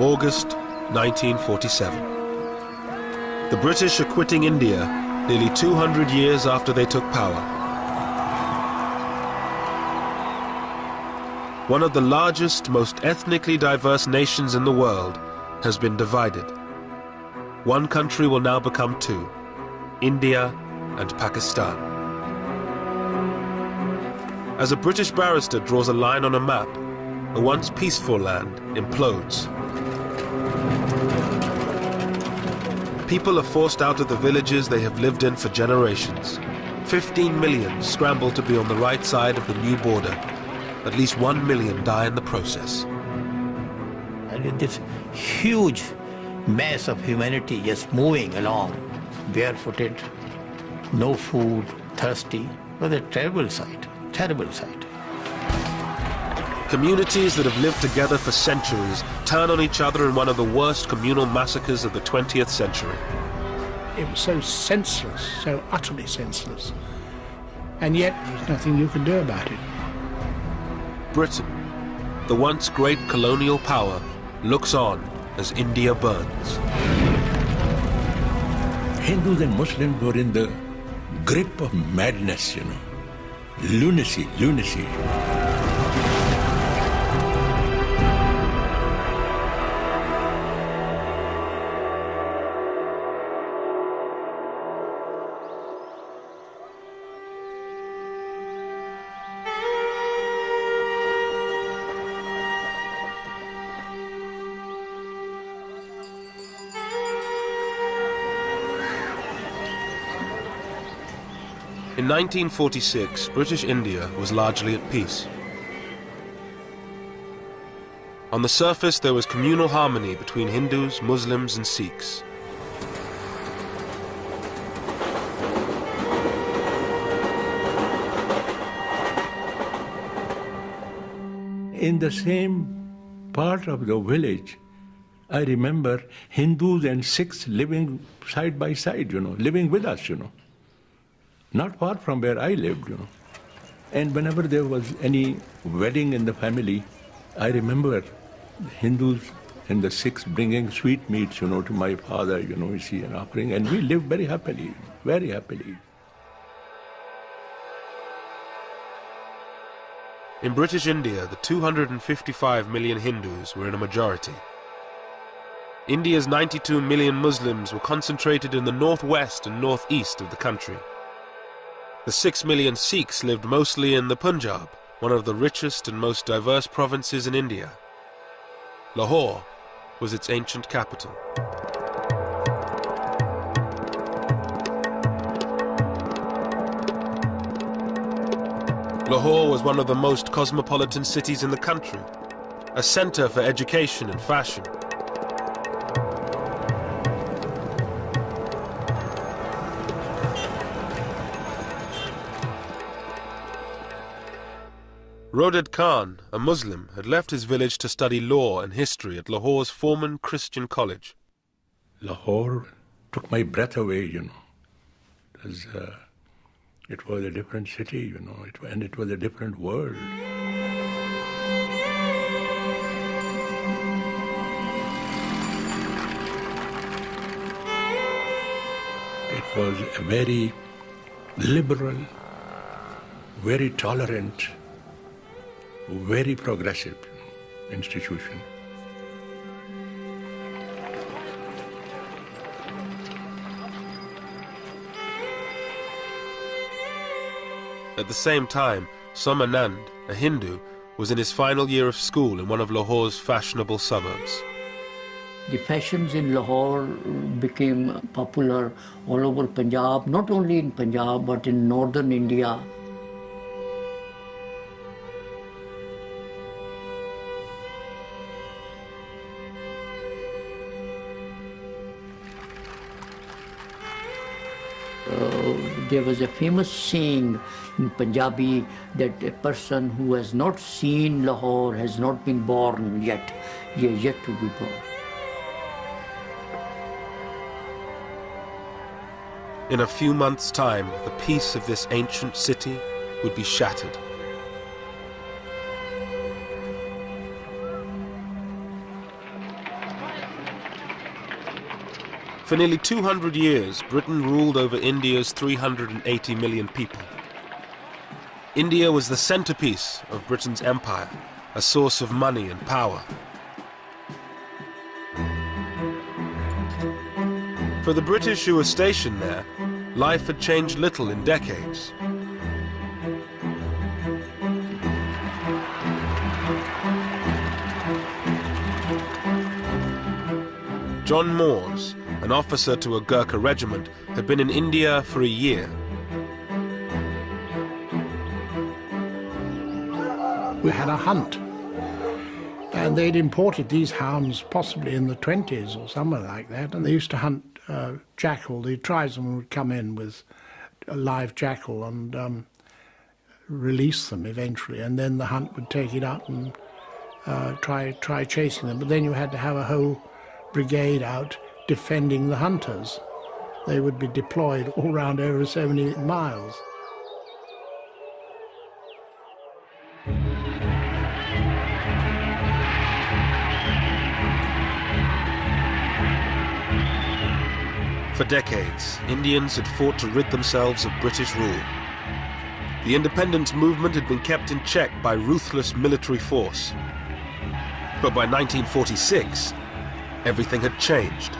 August 1947. The British are quitting India nearly 200 years after they took power. One of the largest, most ethnically diverse nations in the world has been divided. One country will now become two, India and Pakistan. As a British barrister draws a line on a map, a once peaceful land implodes. People are forced out of the villages they have lived in for generations. 15 million scramble to be on the right side of the new border. At least 1 million die in the process. And this huge mass of humanity just moving along, barefooted, no food, thirsty, was a terrible sight, terrible sight. Communities that have lived together for centuries turn on each other in one of the worst communal massacres of the 20th century. It was so senseless, so utterly senseless. And yet, there's nothing you can do about it. Britain, the once great colonial power, looks on as India burns. Hindus and Muslims were in the grip of madness, lunacy. In 1946, British India was largely at peace. On the surface, there was communal harmony between Hindus, Muslims, and Sikhs. In the same part of the village, I remember Hindus and Sikhs living side by side, living with us, Not far from where I lived, And whenever there was any wedding in the family, I remember the Hindus and the Sikhs bringing sweetmeats, to my father, and offering, and we lived very happily, very happily. In British India, the 255 million Hindus were in a majority. India's 92 million Muslims were concentrated in the northwest and northeast of the country. The 6 million Sikhs lived mostly in the Punjab, one of the richest and most diverse provinces in India. Lahore was its ancient capital. Lahore was one of the most cosmopolitan cities in the country, a center for education and fashion. Roded Khan, a Muslim, had left his village to study law and history at Lahore's Foreman Christian College. Lahore took my breath away, because it was a different city, and it was a different world. It was a very liberal, very tolerant, very progressive institution. At the same time, Somanand, a Hindu, was in his final year of school in one of Lahore's fashionable suburbs. The fashions in Lahore became popular all over Punjab, not only in Punjab but in northern India. There was a famous saying in Punjabi that a person who has not seen Lahore has not been born yet. He is yet to be born. In a few months' time, the peace of this ancient city would be shattered. For nearly 200 years, Britain ruled over India's 380 million people. India was the centerpiece of Britain's empire, a source of money and power. For the British who were stationed there, life had changed little in decades. John Moores, an officer to a Gurkha regiment, had been in India for a year. We had a hunt, and they'd imported these hounds possibly in the 20s or somewhere like that, and they used to hunt jackal. The tribesmen would come in with a live jackal and release them eventually, and then the hunt would take it up and try chasing them. But then you had to have a whole brigade out defending the hunters. They would be deployed all round over 70 miles. For decades, Indians had fought to rid themselves of British rule. The independence movement had been kept in check by ruthless military force. But by 1946, everything had changed.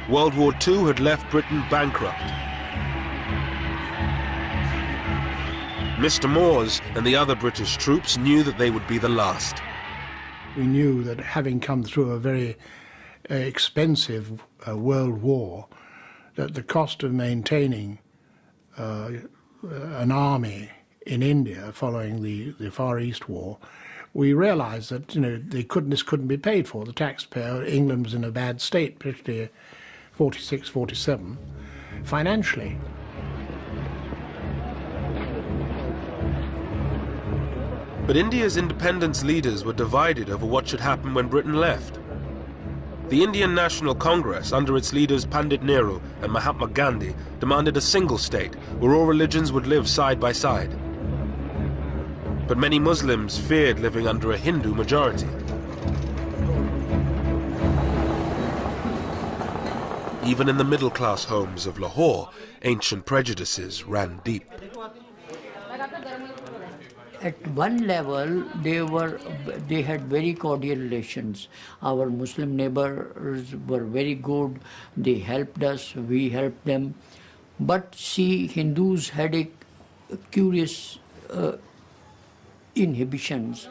World War II had left Britain bankrupt. Mr. Moores and the other British troops knew that they would be the last. We knew that having come through a very expensive world war, that the cost of maintaining an army in India following the Far East War, we realized that this couldn't be paid for. The taxpayer, England was in a bad state, particularly 46, 47, financially. But India's independence leaders were divided over what should happen when Britain left. The Indian National Congress, under its leaders Pandit Nehru and Mahatma Gandhi, demanded a single state where all religions would live side by side. But many Muslims feared living under a Hindu majority. Even in the middle-class homes of Lahore, ancient prejudices ran deep. At one level, they had very cordial relations. Our Muslim neighbors were very good. They helped us, we helped them. But see, Hindus had a curious inhibitions.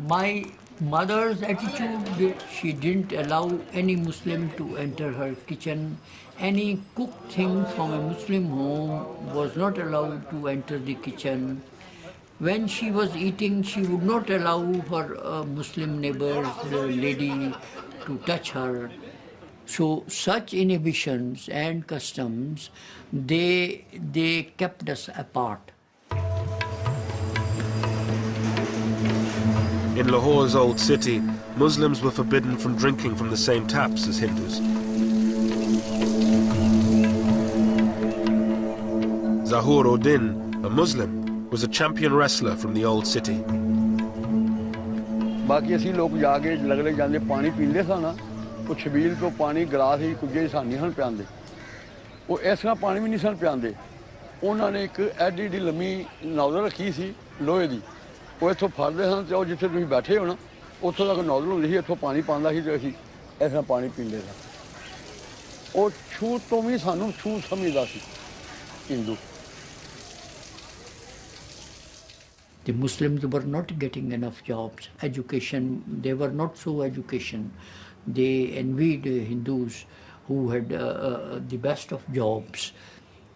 My mother's attitude, she didn't allow any Muslim to enter her kitchen. Any cooked thing from a Muslim home was not allowed to enter the kitchen. When she was eating, she would not allow her Muslim neighbors, the lady, to touch her. So such inhibitions and customs, they kept us apart. In Lahore's old city, Muslims were forbidden from drinking from the same taps as Hindus. Zahur Uddin, a Muslim, was a champion wrestler from the old city. बाकी असी लोग जाके लगले जांदे पानी पींदे सा ना वो छबील तो पानी गिलास ही कुझे सानी हन पियांदे वो ऐसा पानी भी नहीं सन पियांदे उन्होंने एक एडी डी लम्मी नौजल रखी सी लोहे दी वो इत्थों फड़दे सन ते जिथे तुसीं बैठे हो ना उत्थों तक नौजल हुंदी सी इत्थों पानी पांदा सी ते असीं ऐसा पानी पींदे सा वो छूत तो भी सानूं छूत समझदा सी Hindu. The Muslims were not getting enough jobs, education, they were not so educated. They envied Hindus who had the best of jobs,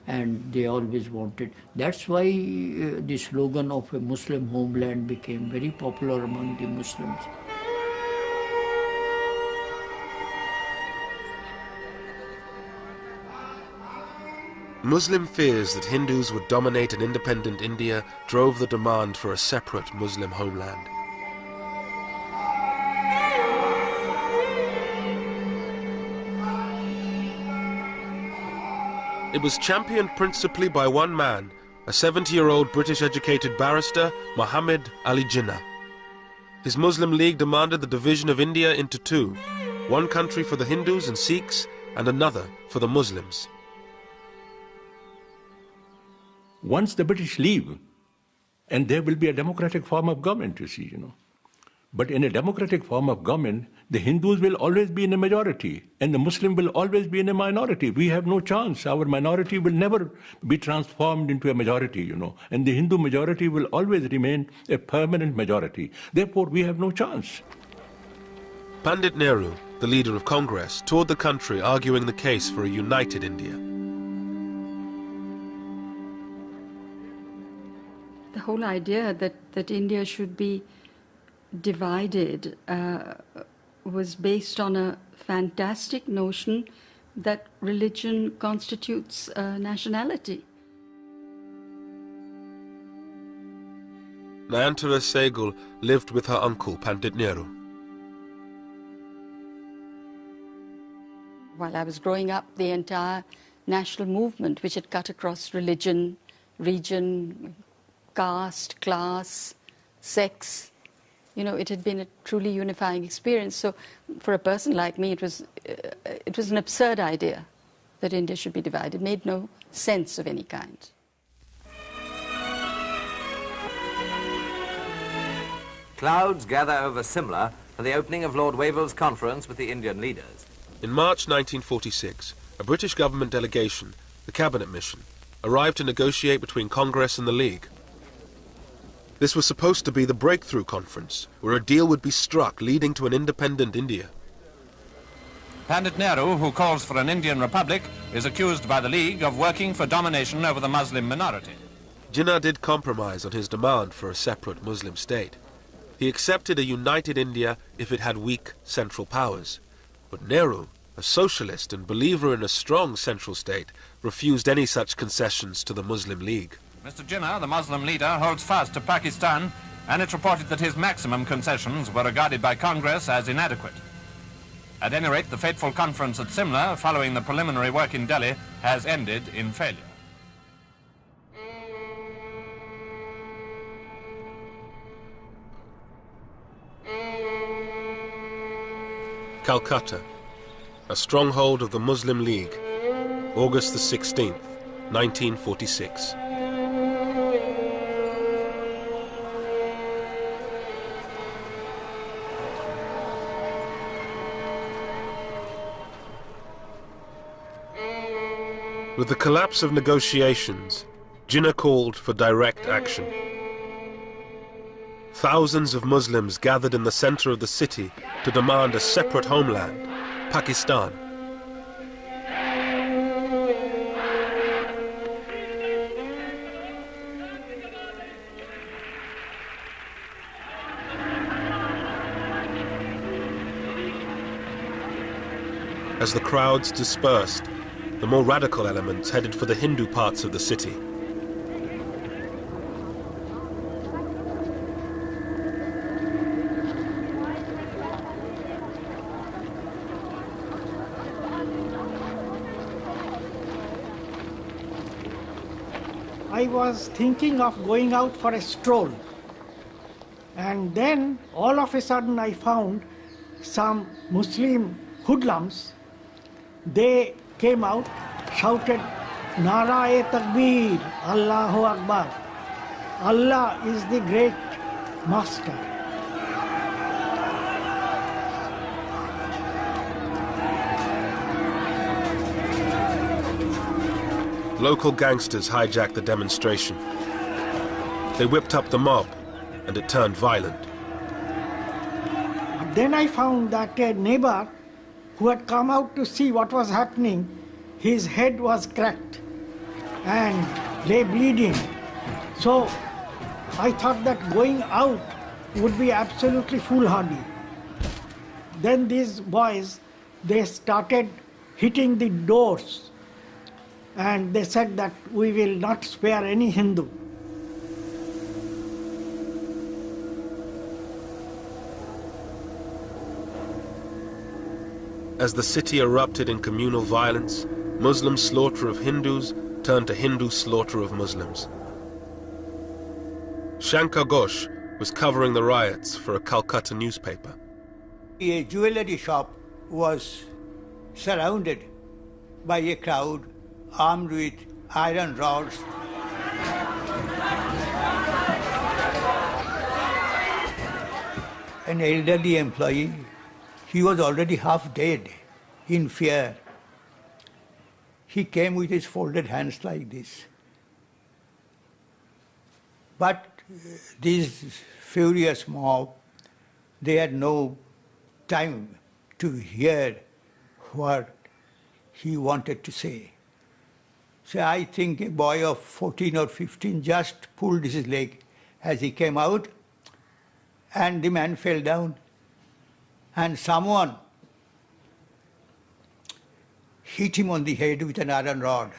and they always wanted. That's why the slogan of a Muslim homeland became very popular among the Muslims. Muslim fears that Hindus would dominate an independent India drove the demand for a separate Muslim homeland. It was championed principally by one man, a 70-year-old British-educated barrister, Muhammad Ali Jinnah. His Muslim League demanded the division of India into two, one country for the Hindus and Sikhs and another for the Muslims. Once the British leave, and there will be a democratic form of government, you see, But in a democratic form of government, the Hindus will always be in a majority, and the Muslim will always be in a minority. We have no chance. Our minority will never be transformed into a majority, and the Hindu majority will always remain a permanent majority. Therefore, we have no chance. Pandit Nehru, the leader of Congress, toured the country arguing the case for a united India. The whole idea that India should be divided was based on a fantastic notion that religion constitutes nationality. Nayantara Sehgal lived with her uncle, Pandit Nehru. While I was growing up, the entire national movement, which had cut across religion, region, caste, class, sex, it had been a truly unifying experience. So for a person like me, it was an absurd idea that India should be divided. It made no sense of any kind. Clouds gather over Simla for the opening of Lord Wavell's conference with the Indian leaders. In March 1946, a British government delegation, the Cabinet Mission, arrived to negotiate between Congress and the League. This was supposed to be the breakthrough conference, where a deal would be struck leading to an independent India. Pandit Nehru, who calls for an Indian republic, is accused by the League of working for domination over the Muslim minority. Jinnah did compromise on his demand for a separate Muslim state. He accepted a united India if it had weak central powers. But Nehru, a socialist and believer in a strong central state, refused any such concessions to the Muslim League. Mr. Jinnah, the Muslim leader, holds fast to Pakistan, and it's reported that his maximum concessions were regarded by Congress as inadequate. At any rate, the fateful conference at Simla, following the preliminary work in Delhi, has ended in failure. Calcutta, a stronghold of the Muslim League, August the 16th, 1946. With the collapse of negotiations, Jinnah called for direct action. Thousands of Muslims gathered in the center of the city to demand a separate homeland, Pakistan. As the crowds dispersed, the more radical elements headed for the Hindu parts of the city. I was thinking of going out for a stroll, and then all of a sudden I found some Muslim hoodlums. They came out, shouted, Nara-e-Takbir, Allahu Akbar. Allah is the great master. Local gangsters hijacked the demonstration. They whipped up the mob, and it turned violent. Then I found that a neighbor who had come out to see what was happening, his head was cracked and lay bleeding. So I thought that going out would be absolutely foolhardy. Then these boys, they started hitting the doors, and they said that we will not spare any Hindu. As the city erupted in communal violence, Muslim slaughter of Hindus turned to Hindu slaughter of Muslims. Shankar Ghosh was was covering the riots for a Calcutta newspaper. A jewellery shop was surrounded by a crowd armed with iron rods. An elderly employee, he was already half dead in fear. He came with his folded hands like this. But this furious mob, they had no time to hear what he wanted to say. So I think a boy of 14 or 15 just pulled his leg as he came out, and the man fell down. And someone hit him on the head with an iron rod.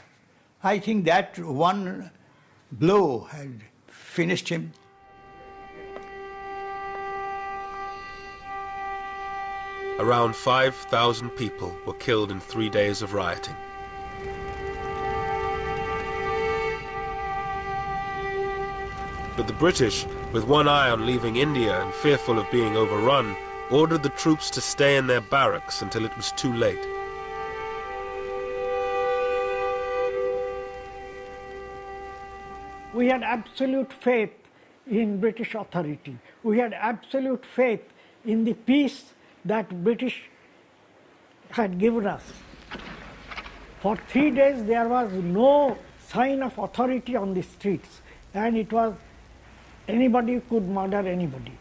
I think that one blow had finished him. Around 5,000 people were killed in 3 days of rioting. But the British, with one eye on leaving India and fearful of being overrun, ordered the troops to stay in their barracks until it was too late. We had absolute faith in British authority. We had absolute faith in the peace that British had given us. For 3 days there was no sign of authority on the streets, and it was anybody could murder anybody.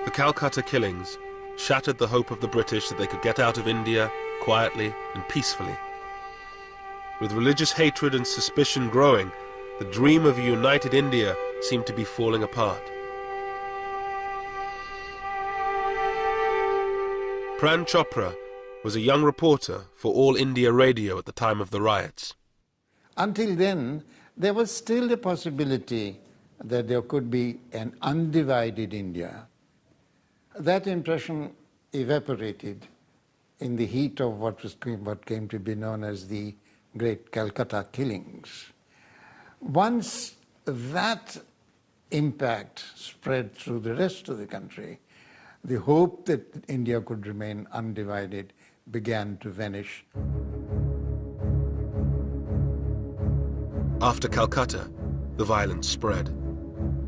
The Calcutta killings shattered the hope of the British that they could get out of India quietly and peacefully. With religious hatred and suspicion growing, the dream of a united India seemed to be falling apart. Pran Chopra was a young reporter for All India Radio at the time of the riots. Until then, there was still a possibility that there could be an undivided India. That impression evaporated in the heat of what came to be known as the Great Calcutta Killings. Once that impact spread through the rest of the country, the hope that India could remain undivided began to vanish. After Calcutta, the violence spread.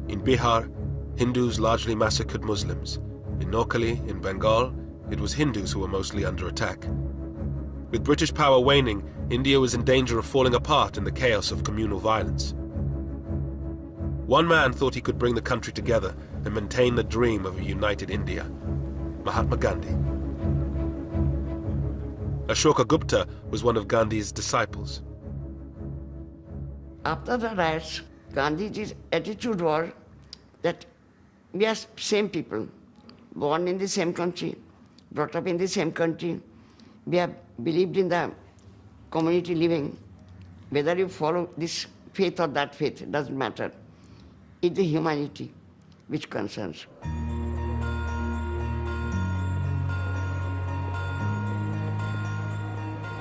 In Bihar, Hindus largely massacred Muslims. In Noakhali, in Bengal, it was Hindus who were mostly under attack. With British power waning, India was in danger of falling apart in the chaos of communal violence. One man thought he could bring the country together and maintain the dream of a united India: Mahatma Gandhi. Ashoka Gupta was one of Gandhi's disciples. After the riots, Gandhiji's attitude was that we are same people, born in the same country, brought up in the same country. We have believed in the community living. Whether you follow this faith or that faith, it doesn't matter. It's the humanity which concerns.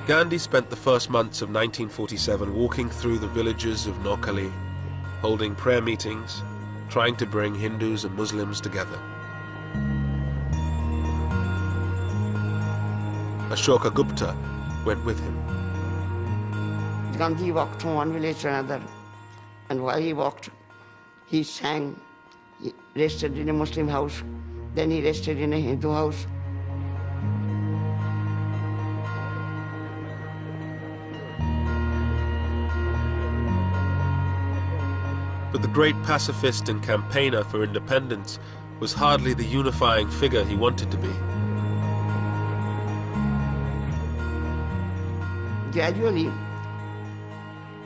Gandhi spent the first months of 1947 walking through the villages of Noakhali, holding prayer meetings, trying to bring Hindus and Muslims together. Ashoka Gupta went with him. Gandhi walked from one village to another, and while he walked, he sang. He rested in a Muslim house, then he rested in a Hindu house. But the great pacifist and campaigner for independence was hardly the unifying figure he wanted to be. Gradually,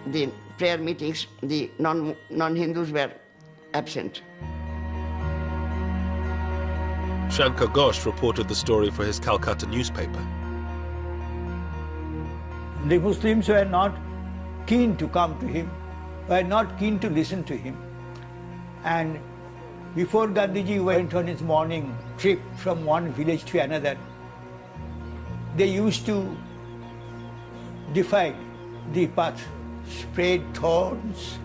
the prayer meetings, the non-Hindus were absent. Shankar Ghosh reported the story for his Calcutta newspaper. The Muslims were not keen to come to him, were not keen to listen to him. And before Gandhiji went on his morning trip from one village to another, they used to divide the path, spread thorns,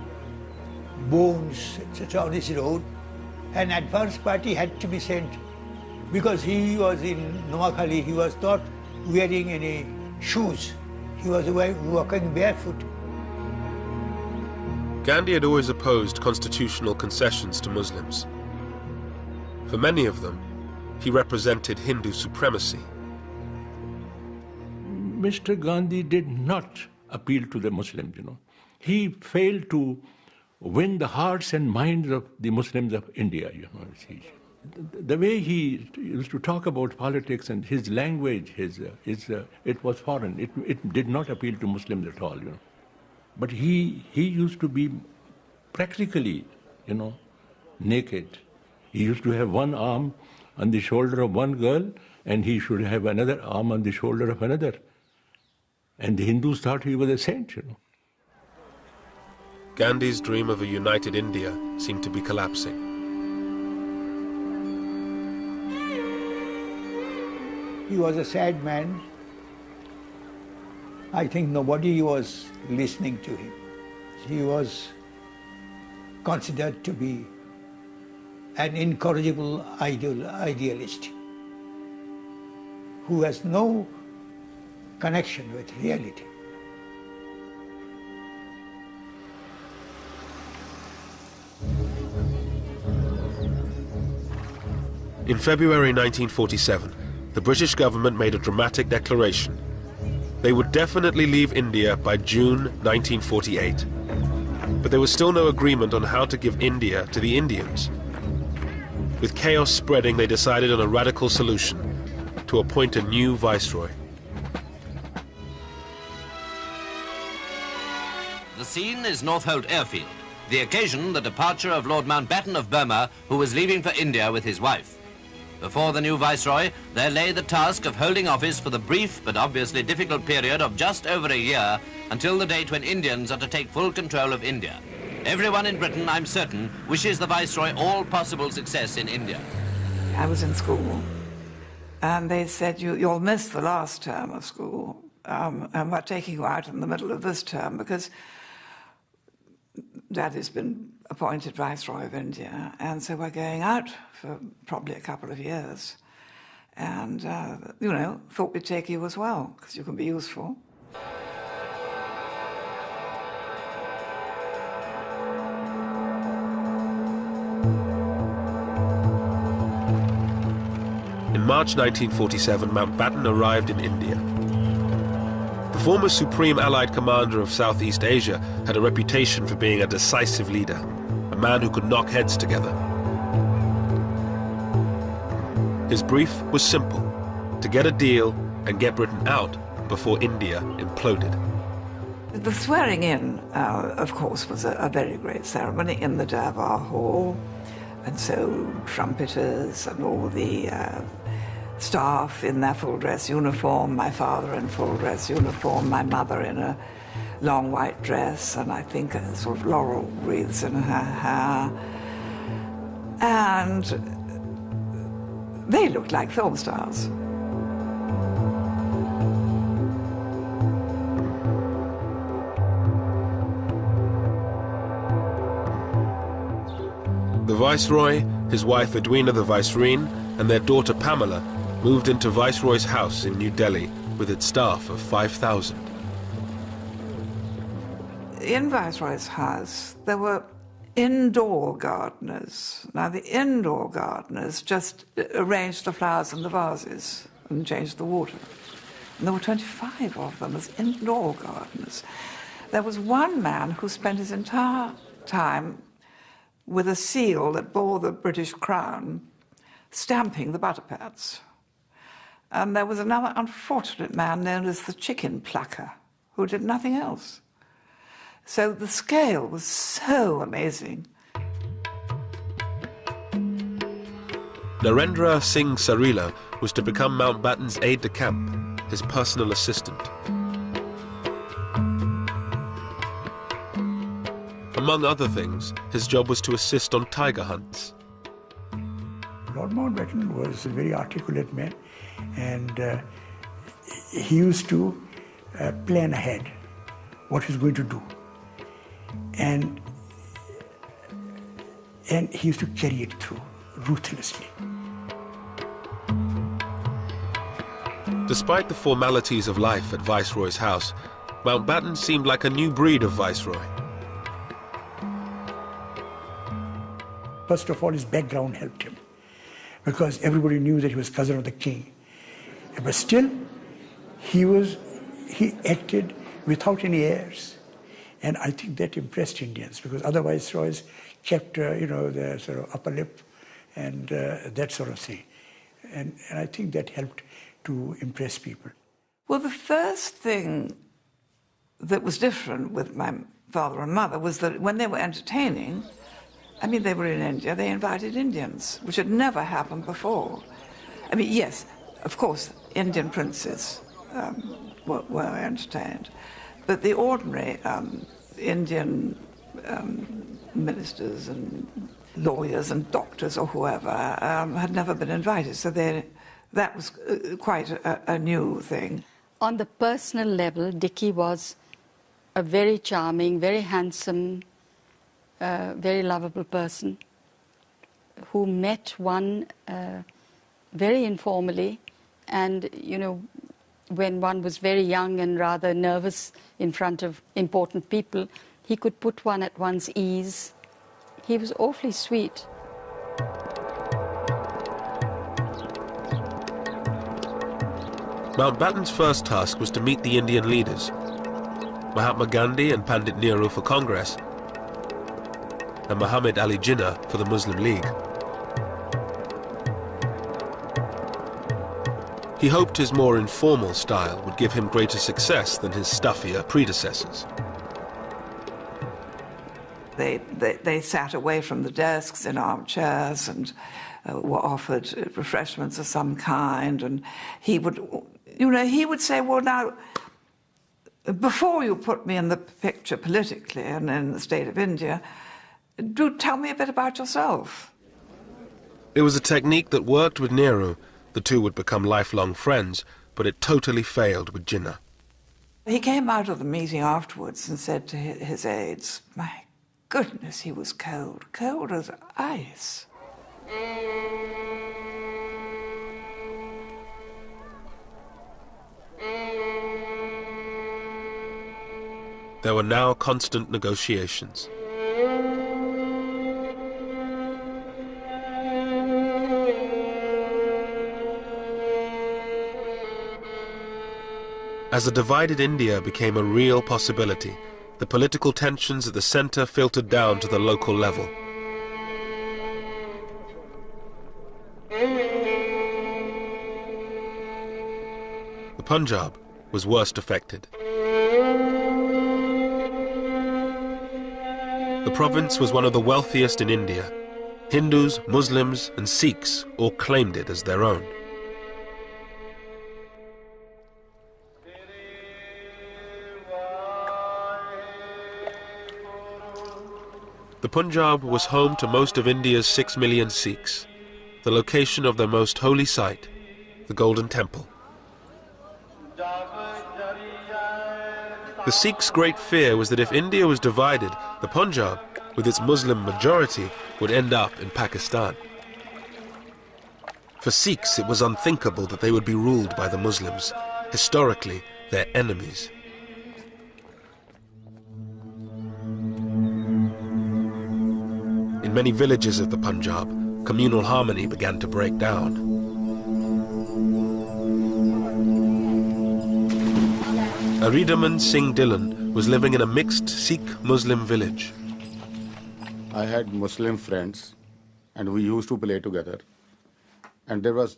bones, etc. on this road. An advance party had to be sent because he was in Noakhali, he was not wearing any shoes. He was walking barefoot. Gandhi had always opposed constitutional concessions to Muslims. For many of them, he represented Hindu supremacy. Mr. Gandhi did not appeal to the Muslims, you know. He failed to win the hearts and minds of the Muslims of India, you know. The way he used to talk about politics and his language, it was foreign. It did not appeal to Muslims at all, you know. But he used to be practically, you know, naked. He used to have one arm on the shoulder of one girl, and he should have another arm on the shoulder of another. And the Hindus thought he was a saint, you know. Gandhi's dream of a united India seemed to be collapsing. He was a sad man. I think nobody was listening to him. He was considered to be an incorrigible idealist who has no connection with reality. In February 1947, the British government made a dramatic declaration. They would definitely leave India by June 1948. But there was still no agreement on how to give India to the Indians. With chaos spreading, they decided on a radical solution: to appoint a new viceroy. The scene is Northolt Airfield. The occasion, the departure of Lord Mountbatten of Burma, who was leaving for India with his wife. Before the new viceroy, there lay the task of holding office for the brief but obviously difficult period of just over a year until the date when Indians are to take full control of India. Everyone in Britain, I'm certain, wishes the viceroy all possible success in India. I was in school, and they said, you'll miss the last term of school, and we're taking you out in the middle of this term because Daddy's been appointed Viceroy of India, and so we're going out for probably a couple of years. And, you know, thought we'd take you as well, because you can be useful. In March 1947, Mountbatten arrived in India. The former Supreme Allied Commander of Southeast Asia had a reputation for being a decisive leader, a man who could knock heads together. His brief was simple: to get a deal and get Britain out before India imploded. The swearing in, of course, was a very great ceremony in the Durbar Hall, and so trumpeters and all the staff in their full dress uniform, my father in full dress uniform, my mother in a long white dress, and I think a sort of laurel wreaths in her hair. And they looked like film stars. The Viceroy, his wife Edwina the Vicereine, and their daughter Pamela moved into Viceroy's house in New Delhi with its staff of 5,000. In Viceroy's house, there were indoor gardeners. Now, the indoor gardeners just arranged the flowers in the vases and changed the water. And there were 25 of them as indoor gardeners. There was one man who spent his entire time with a seal that bore the British crown, stamping the butter pads. And there was another unfortunate man known as the chicken plucker, who did nothing else. So the scale was so amazing. Narendra Singh Sarila was to become Mountbatten's aide-de-camp, his personal assistant. Among other things, his job was to assist on tiger hunts. Lord Mountbatten was a very articulate man, and he used to plan ahead what he's going to do. And he used to carry it through ruthlessly. Despite the formalities of life at Viceroy's house, Mountbatten seemed like a new breed of Viceroy. First of all, his background helped him, because everybody knew that he was cousin of the king. But still, he acted without any airs. And I think that impressed Indians, because other Viceroys kept, their sort of upper lip and that sort of thing. And I think that helped to impress people. Well, the first thing that was different with my father and mother was that when they were entertaining, I mean, they were in India, they invited Indians, which had never happened before. I mean, yes, of course, Indian princes were entertained, but the ordinary Indian ministers and lawyers and doctors or whoever had never been invited, so that was quite a new thing. On the personal level, Dickie was a very charming, very handsome, very lovable person who met one very informally, and, when one was very young and rather nervous in front of important people, he could put one at one's ease. He was awfully sweet. Mountbatten's first task was to meet the Indian leaders, Mahatma Gandhi and Pandit Nehru for Congress, and Muhammad Ali Jinnah for the Muslim League. He hoped his more informal style would give him greater success than his stuffier predecessors. They sat away from the desks in armchairs and were offered refreshments of some kind, and he would say, well, now, before you put me in the picture politically and in the state of India, do tell me a bit about yourself. It was a technique that worked with Nehru. The two would become lifelong friends, but it totally failed with Jinnah. He came out of the meeting afterwards and said to his aides, my goodness, he was cold as ice. There were now constant negotiations. As a divided India became a real possibility, the political tensions at the centre filtered down to the local level. The Punjab was worst affected. The province was one of the wealthiest in India. Hindus, Muslims and Sikhs all claimed it as their own. The Punjab was home to most of India's 6 million Sikhs, the location of their most holy site, the Golden Temple. The Sikhs' great fear was that if India was divided, the Punjab, with its Muslim majority, would end up in Pakistan. For Sikhs, it was unthinkable that they would be ruled by the Muslims, historically their enemies. In many villages of the Punjab, communal harmony began to break down. Aridaman Singh Dillon was living in a mixed Sikh-Muslim village. I had Muslim friends and we used to play together. And there was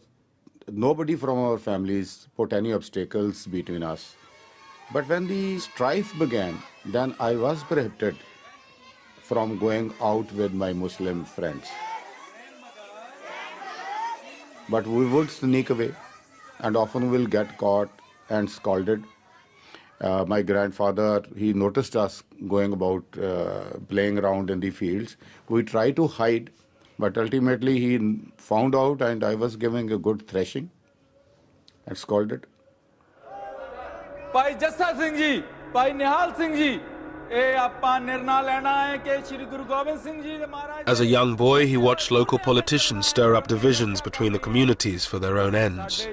nobody from our families put any obstacles between us. But when the strife began, then I was prohibited from going out with my Muslim friends. But we would sneak away and often will get caught and scolded. My grandfather, he noticed us going about playing around in the fields. We tried to hide, But ultimately he found out, and I was giving a good thrashing and scolded. Bhai Jassa Singh ji, Bhai Nihal Singh ji, As a young boy, he watched local politicians stir up divisions between the communities for their own ends.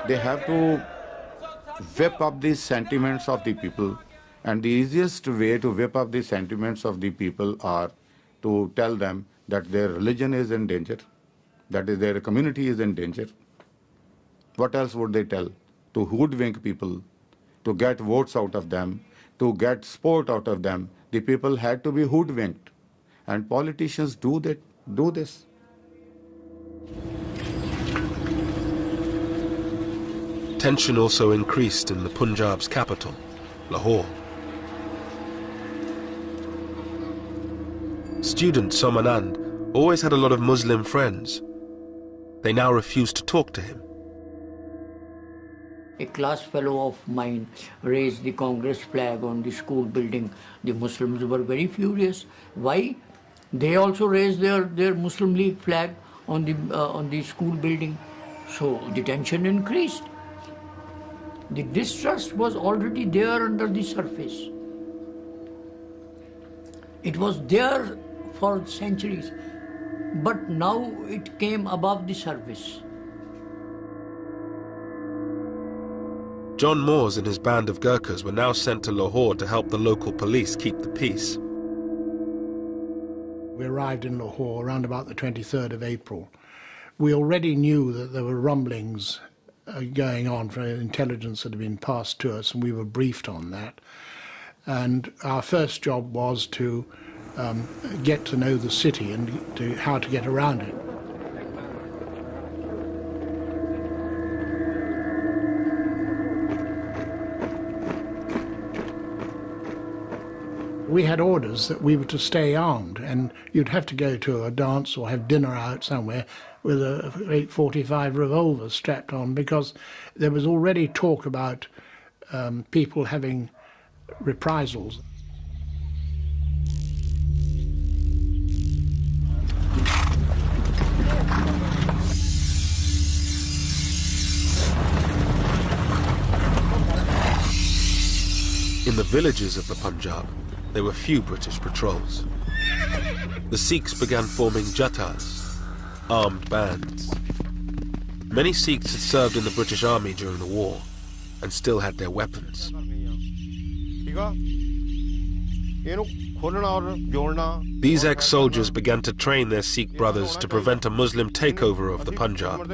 They have to whip up the sentiments of the people, and the easiest way to whip up the sentiments of the people are to tell them that their religion is in danger, that is, their community is in danger. What else would they tell? To hoodwink people, to get votes out of them, to get support out of them. The people had to be hoodwinked, and politicians do this. Tension also increased in the Punjab's capital, Lahore. Student Somanand always had a lot of Muslim friends. They now refused to talk to him. A class fellow of mine raised the Congress flag on the school building. The Muslims were very furious. Why? They also raised their Muslim League flag on the school building. So the tension increased. The distrust was already there under the surface. It was there for centuries, but now it came above the surface. John Moores and his band of Gurkhas were now sent to Lahore to help the local police keep the peace. We arrived in Lahore around about the 23rd of April. We already knew that there were rumblings going on for intelligence that had been passed to us, and we were briefed on that. And our first job was to get to know the city and how to get around it. We had orders that we were to stay armed, and you'd have to go to a dance or have dinner out somewhere with a 845 revolver strapped on, because there was already talk about people having reprisals. In the villages of the Punjab, there were few British patrols. The Sikhs began forming jathas, armed bands. Many Sikhs had served in the British Army during the war and still had their weapons. These ex-soldiers began to train their Sikh brothers to prevent a Muslim takeover of the Punjab.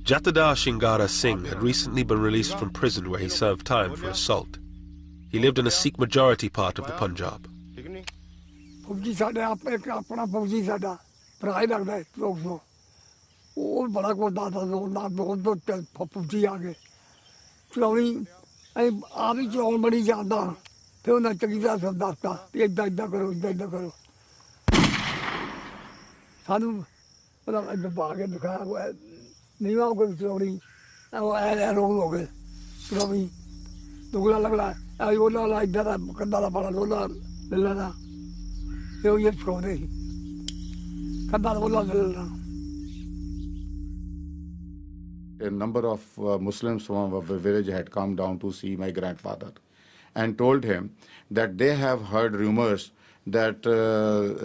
Jatadar Shingara Singh had recently been released from prison where he served time for assault. He lived in a Sikh majority part of the Punjab. A number of Muslims from our village had come down to see my grandfather and told him that they have heard rumors that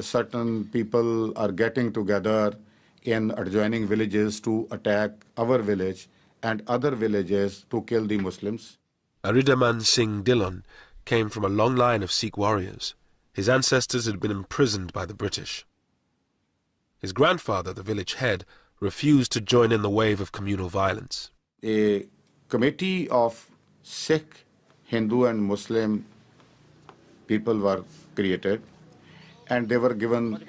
certain people are getting together in adjoining villages to attack our village and other villages to kill the Muslims. Aridaman Singh Dillon came from a long line of Sikh warriors. His ancestors had been imprisoned by the British. His grandfather, the village head, refused to join in the wave of communal violence. A committee of Sikh, Hindu and Muslim people were created, and they were given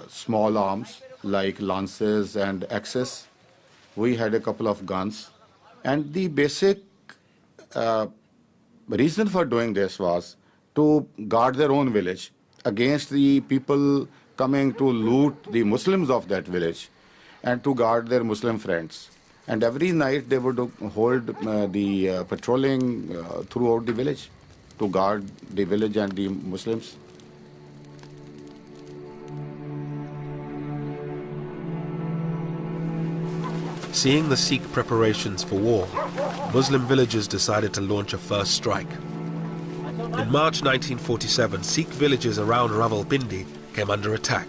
small arms like lances and axes. We had a couple of guns, and the basic reason for doing this was to guard their own village against the people coming to loot the Muslims of that village and to guard their Muslim friends. And every night they would hold the patrolling throughout the village to guard the village and the Muslims. Seeing the Sikh preparations for war, Muslim villagers decided to launch a first strike. In March 1947, Sikh villages around Rawalpindi came under attack.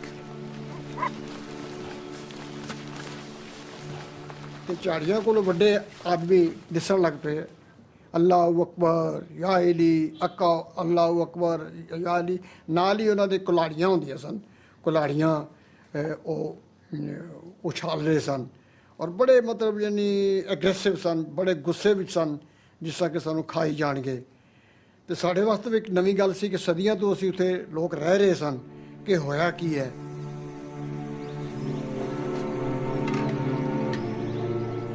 ਝਾੜੀਆਂ ਕੋਲ ਵੱਡੇ ਆਦਮੀ ਦਿਸਣ ਲੱਗ ਪਏ ਅੱਲਾਹੁ ਅਕਬਰ ਯਾ ਅਲੀ ਅੱਕਾ ਅੱਲਾਹੁ ਅਕਬਰ ਯਾ ਅਲੀ ਨਾਲ ਹੀ ਉਹਨਾਂ ਦੇ ਕੁਲਾੜੀਆਂ ਹੁੰਦੀਆਂ ਸਨ ਕੁਲਾੜੀਆਂ ਉਹ ਉਛਾਲ ਰਹੇ ਸਨ ਔਰ ਬੜੇ ਮਤਲਬ ਯਾਨੀ ਐਗਰੈਸਿਵ ਸਨ ਬੜੇ ਗੁੱਸੇ ਵਿੱਚ ਸਨ ਜਿਸ ਤਰ੍ਹਾਂ ਕਿ ਸਾਨੂੰ ਖਾਈ ਜਾਣਗੇ ਤੇ ਸਾਡੇ ਵਾਸਤੇ ਵੀ ਇੱਕ ਨਵੀਂ ਗੱਲ ਸੀ ਕਿ ਸਦੀਆਂ ਤੋਂ ਅਸੀਂ ਉੱਥੇ ਲੋਕ ਰਹਿ ਰਹੇ ਸਨ ਕਿ ਹੋਇਆ ਕੀ ਹੈ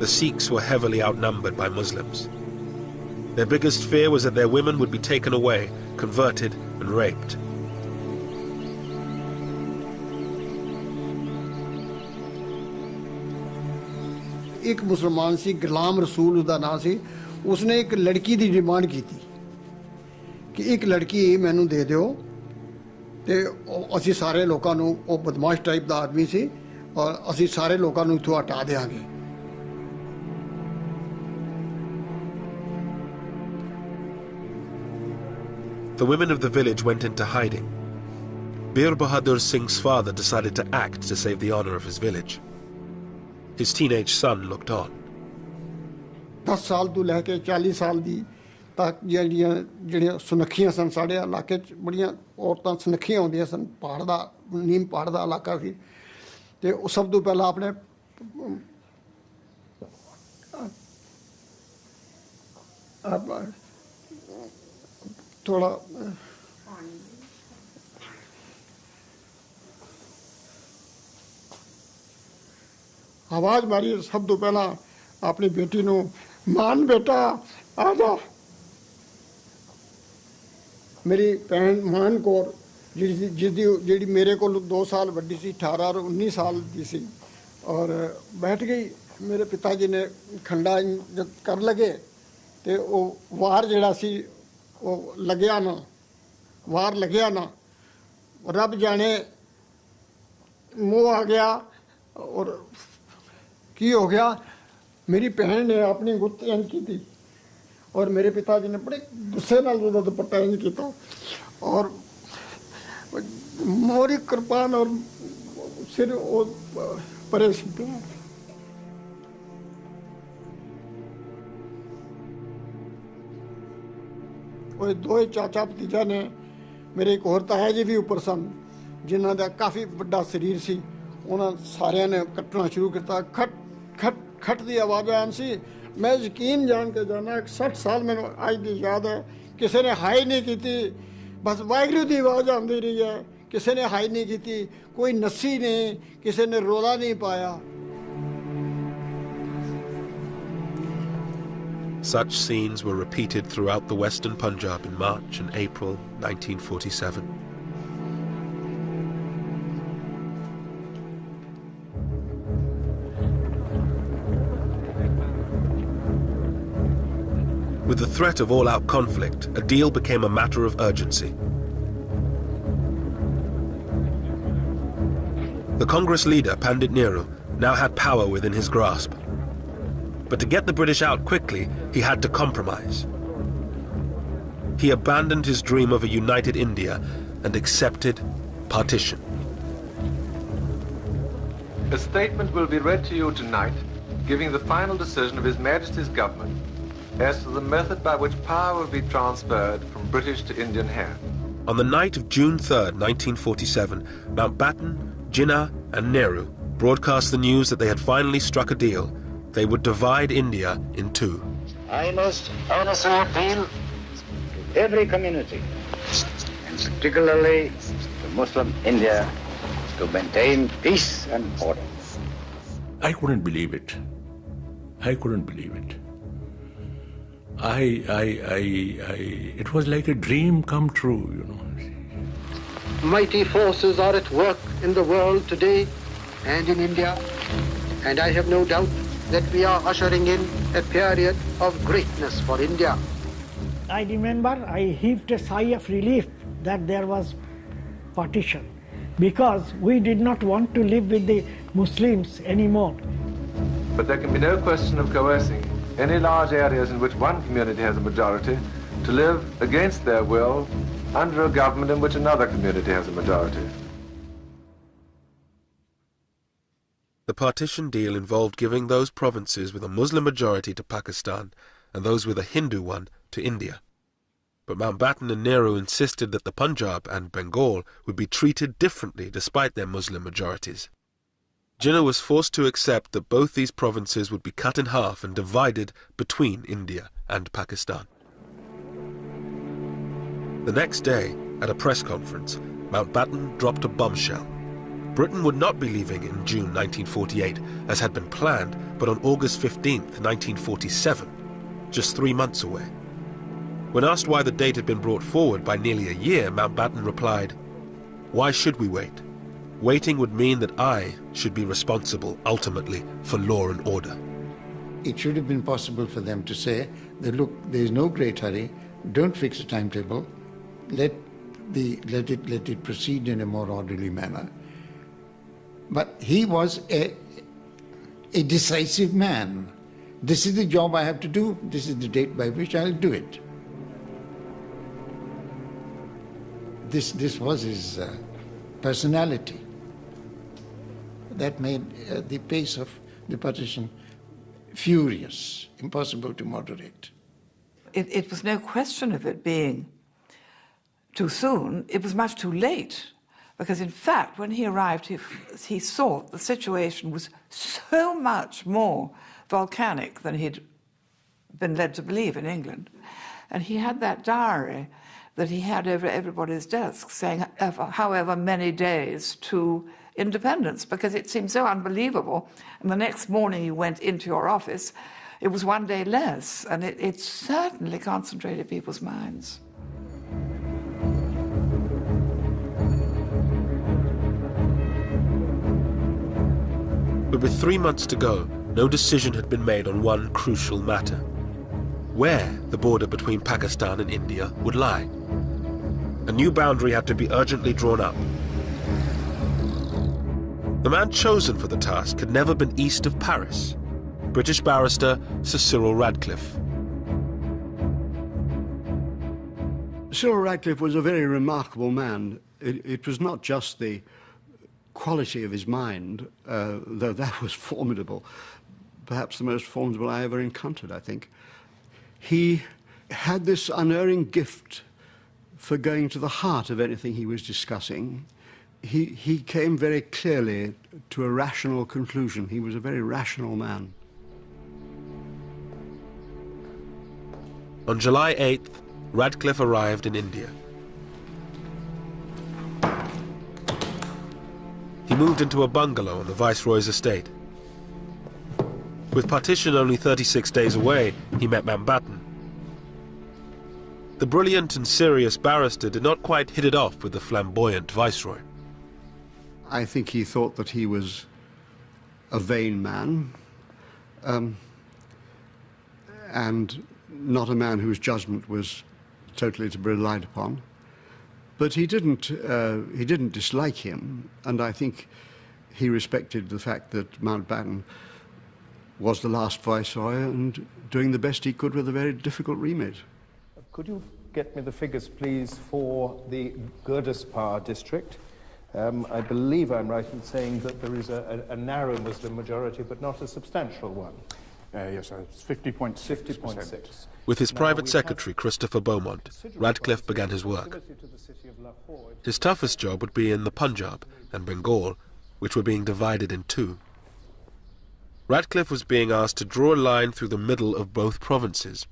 The Sikhs were heavily outnumbered by Muslims. Their biggest fear was that their women would be taken away, converted and raped. एक मुसलमान सी गुलाम रसूल उसका नाम सी उसने एक लड़की की डिमांड की थी कि एक लड़की मैनू दे दिओ ते असी सारे लोगों नू वो बदमाश टाइप का आदमी सी और असी सारे लोगों नू इत्थों हटा देंगे The women of the village went into hiding. Bir Bahadur Singh's father decided to act to save the honor of his village. His teenage son looked on. 10 ਸਾਲ ਤੋਂ ਲੈ ਕੇ 40 ਸਾਲ ਦੀ ਤੱਕ ਜਿਹੜੀਆਂ ਸੁਨੱਖੀਆਂ ਸਨ ਸਾਡੇ ਇਲਾਕੇ 'ਚ ਬੜੀਆਂ ਔਰਤਾਂ ਸੁਨੱਖੀਆਂ ਹੁੰਦੀਆਂ ਸਨ ਪਹਾੜ ਦਾ ਨੀਮ ਪਹਾੜ ਦਾ ਇਲਾਕਾ ਸੀ ਤੇ ਉਹ ਸਭ ਤੋਂ ਪਹਿਲਾਂ ਆਪਣੇ थोड़ा आवाज मारी सब तो पहला अपनी बेटी नू मान बेटा आ जा मेरी भैन मान कौर जी मेरे को 2 साल वड्डी सी 18 और 19 साल की सी और बैठ गई मेरे पिताजी ने खंडा जब कर लगे तो वो वार जड़ा सी वो लग्या ना वार लग्या ना रब जाने मुँह आ गया और की हो गया मेरी भैन ने अपनी गुत्त इंज की थी और मेरे पिताजी ने बड़े गुस्से नाल उसदा दुपट्टा इंज किया और मोरी कृपान और सिर वो परे सी पिया वो दो चाचा भतीजा ने मेरे एक होर ताया जी भी उपर सन जिन्हों का काफ़ी बड़ा शरीर सी उन्होंने सारिया ने कट्टना शुरू किया खट खट खट की आवाज़ आन सी मैं यकीन जान के जाना 60 साल मैंने अज की याद है किसी ने हाई नहीं की बस वाहिगुरू की आवाज़ आती रही है किसी ने हाई नहीं की कोई नस्सी नहीं किसी ने रोला नहीं पाया Such scenes were repeated throughout the Western Punjab in March and April 1947. With the threat of all-out conflict, a deal became a matter of urgency. The Congress leader, Pandit Nehru, now had power within his grasp. But to get the British out quickly, he had to compromise. He abandoned his dream of a united India and accepted partition. A statement will be read to you tonight, giving the final decision of His Majesty's government as to the method by which power will be transferred from British to Indian hands. On the night of June 3rd, 1947, Mountbatten, Jinnah and Nehru broadcast the news that they had finally struck a deal. They would divide India in two. I must honestly appeal to every community, and particularly to Muslim India, to maintain peace and order. I couldn't believe it. I couldn't believe it. It was like a dream come true, you know. mighty forces are at work in the world today and in India, and I have no doubt that we are ushering in a period of greatness for India. I remember I heaved a sigh of relief that there was partition, because we did not want to live with the Muslims anymore. But there can be no question of coercing any large areas in which one community has a majority to live against their will under a government in which another community has a majority. The partition deal involved giving those provinces with a Muslim majority to Pakistan and those with a Hindu one to India. But Mountbatten and Nehru insisted that the Punjab and Bengal would be treated differently despite their Muslim majorities. Jinnah was forced to accept that both these provinces would be cut in half and divided between India and Pakistan. The next day, at a press conference, Mountbatten dropped a bombshell. Britain would not be leaving in June 1948, as had been planned, but on August 15, 1947, just 3 months away. When asked why the date had been brought forward by nearly a year, Mountbatten replied, "Why should we wait? Waiting would mean that I should be responsible, ultimately, for law and order." It should have been possible for them to say that, look, there is no great hurry, don't fix a timetable, let it proceed in a more orderly manner. But he was a decisive man. This is the job I have to do, this is the date by which I'll do it. This was his personality. That made the pace of the partition furious, impossible to moderate. It was no question of it being too soon, it was much too late. Because in fact, when he arrived, he saw the situation was so much more volcanic than he'd been led to believe in England. And he had that diary that he had over everybody's desk saying however many days to independence, because it seemed so unbelievable. And the next morning you went into your office, it was 1 day less, and it certainly concentrated people's minds. But with 3 months to go, no decision had been made on one crucial matter: where the border between Pakistan and India would lie. A new boundary had to be urgently drawn up. The man chosen for the task had never been east of Paris: British barrister Sir Cyril Radcliffe. Cyril Radcliffe was a very remarkable man. It was not just the quality of his mind, though that was formidable, perhaps the most formidable I ever encountered, I think. He had this unerring gift for going to the heart of anything he was discussing. He came very clearly to a rational conclusion. He was a very rational man. On July 8th, Radcliffe arrived in India. He moved into a bungalow on the Viceroy's estate. With partition only 36 days away, he met Mountbatten. The brilliant and serious barrister did not quite hit it off with the flamboyant Viceroy. I think he thought that he was a vain man, and not a man whose judgment was totally to be relied upon. But he didn't dislike him, and I think he respected the fact that Mountbatten was the last Viceroy and doing the best he could with a very difficult remit. Could you get me the figures, please, for the Gurdaspur district? I believe I'm right in saying that there is a narrow Muslim majority, but not a substantial one. Yes, sir. It's 50.6%. With his private secretary, Christopher Beaumont, Radcliffe began his work. His toughest job would be in the Punjab and Bengal, which were being divided in two. Radcliffe was being asked to draw a line through the middle of both provinces.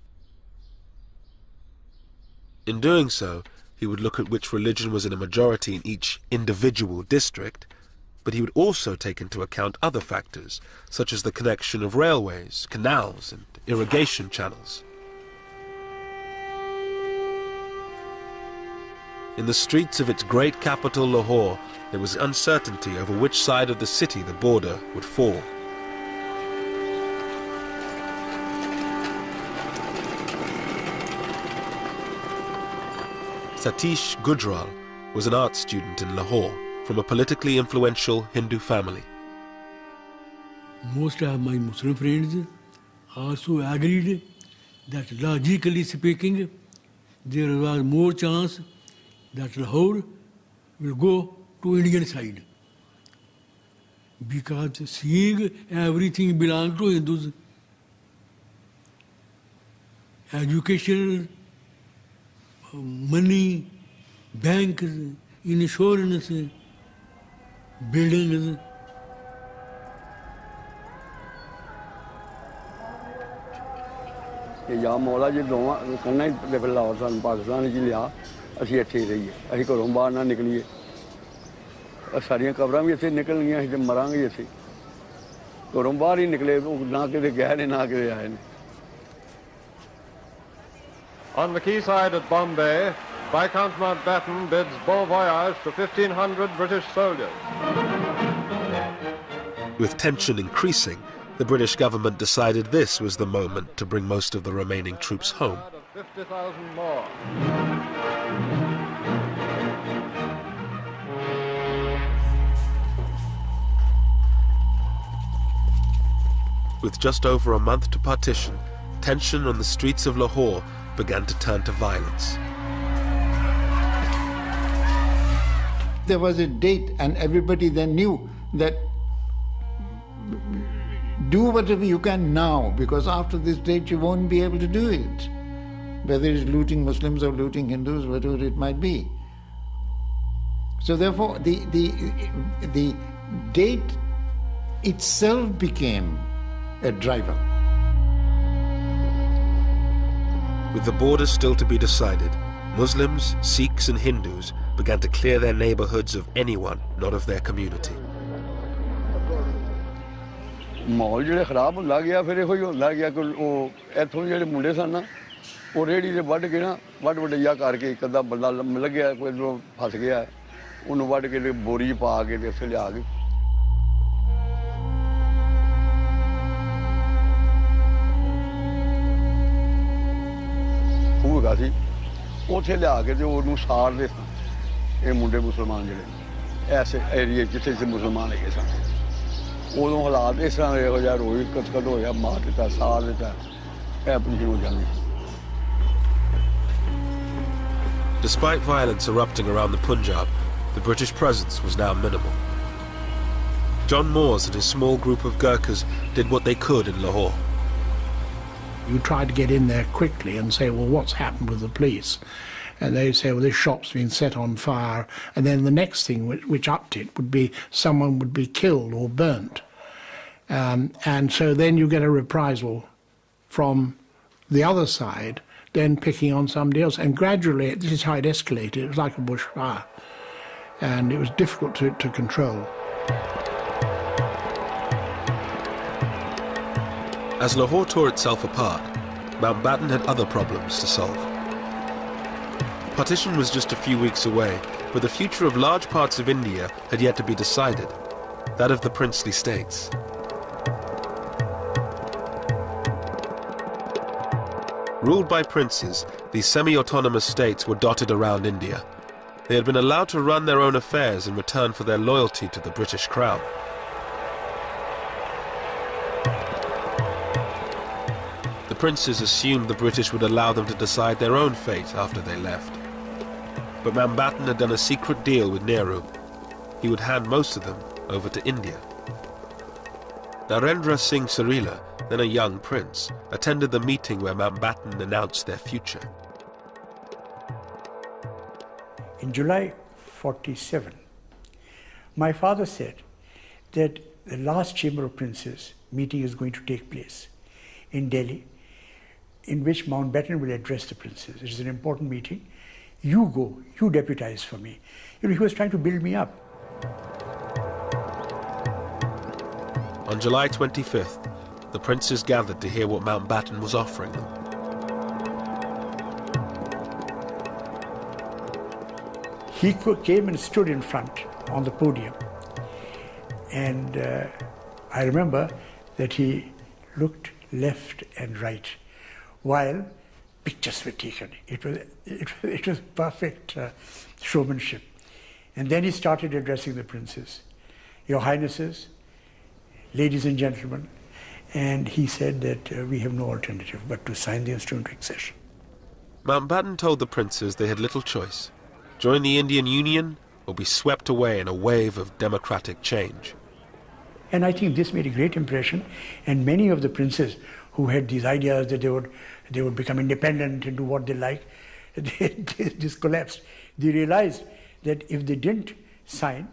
In doing so, he would look at which religion was in a majority in each individual district, but he would also take into account other factors, such as the connection of railways, canals, and irrigation channels. In the streets of its great capital, Lahore, there was uncertainty over which side of the city the border would fall. Satish Gujral was an art student in Lahore from a politically influential Hindu family. Most of my Muslim friends also agreed that logically speaking, there was more chance that Lahore will go to Indian side. Because seeing everything belongs to Hindus. Education, money, banks, insurance, buildings. या मौला जी दोवां कन्ना ही फिर लाहौर सन पाकिस्तान जी लिया असीं इत्थे ही रहीए असीं घरों बाहर ना निकलीए सारियां कबरां भी इत्थे निकल गईयां असीं ते मरांगे इत्थे घरों बाहर ही निकले ना किते गए ने ना किते आए ने On the quayside at Bombay, Viscount Mountbatten bids bon voyage to 1,500 British soldiers. With tension increasing, the British government decided this was the moment to bring most of the remaining troops home. 50,000 more. With just over a month to partition, tension on the streets of Lahore began to turn to violence. There was a date and everybody then knew that do whatever you can now, because after this date you won't be able to do it. Whether it's looting Muslims or looting Hindus, whatever it might be. So therefore the date itself became a driver. With the border still to be decided, Muslims, Sikhs and Hindus began to clear their neighborhoods of anyone not of their community. माहौल जो खराब होंदा गया फिर इहो ही होंदा गया कि इत्थों जेह्ड़े मुंडे सन ना वो रेहड़ी दे वड्ढ के ना वड्ढ वड्ढैया करके एक अद्धा बंदा लग्गेआ कोई फस गया उन्होंने वड्ढ के बोरी पा के उत्थे लिया के खूह सी उत्थे लिया के ते उहनूं साड़दे सन ये मुंडे मुसलमान जेह्ड़े ऐसे एरिए जिथे मुसलमान हैगे सन उदों हालात इस तरह इहो जिहा रोई कतकत होया मार दित्ता साड़ दित्ता ऐ पोजीशन हो जांदी। Despite violence erupting around the Punjab, the British presence was now minimal. John Moores and his small group of Gurkhas did what they could in Lahore. You try to get in there quickly and say, well, what's happened with the police? And they say, well, this shop's been set on fire. And then the next thing which upped it would be someone would be killed or burnt. And so then you get a reprisal from the other side, then picking on somebody else. And gradually, this is how it escalated. It was like a bushfire. And it was difficult to control. As Lahore tore itself apart, Mountbatten had other problems to solve. Partition was just a few weeks away, but the future of large parts of India had yet to be decided, that of the princely states. Ruled by princes, these semi-autonomous states were dotted around India. They had been allowed to run their own affairs in return for their loyalty to the British Crown. The princes assumed the British would allow them to decide their own fate after they left. But Mountbatten had done a secret deal with Nehru. He would hand most of them over to India. Narendra Singh Sarila, then a young prince, attended the meeting where Mountbatten announced their future. In July 47, my father said that the last Chamber of Princes meeting is going to take place in Delhi, in which Mountbatten will address the princes. It is an important meeting. You go, you deputize for me. You know, he was trying to build me up. On July 25th, the princes gathered to hear what Mountbatten was offering them. He came and stood in front on the podium. And I remember that he looked left and right while pictures were taken. It was perfect showmanship. And then he started addressing the princes. Your Highnesses, ladies and gentlemen, and he said that we have no alternative but to sign the instrument of accession. Mountbatten told the princes they had little choice: join the Indian Union or be swept away in a wave of democratic change. And I think this made a great impression, and many of the princes who had these ideas that they would become independent and do what they like, this collapsed. They realized that if they didn't sign,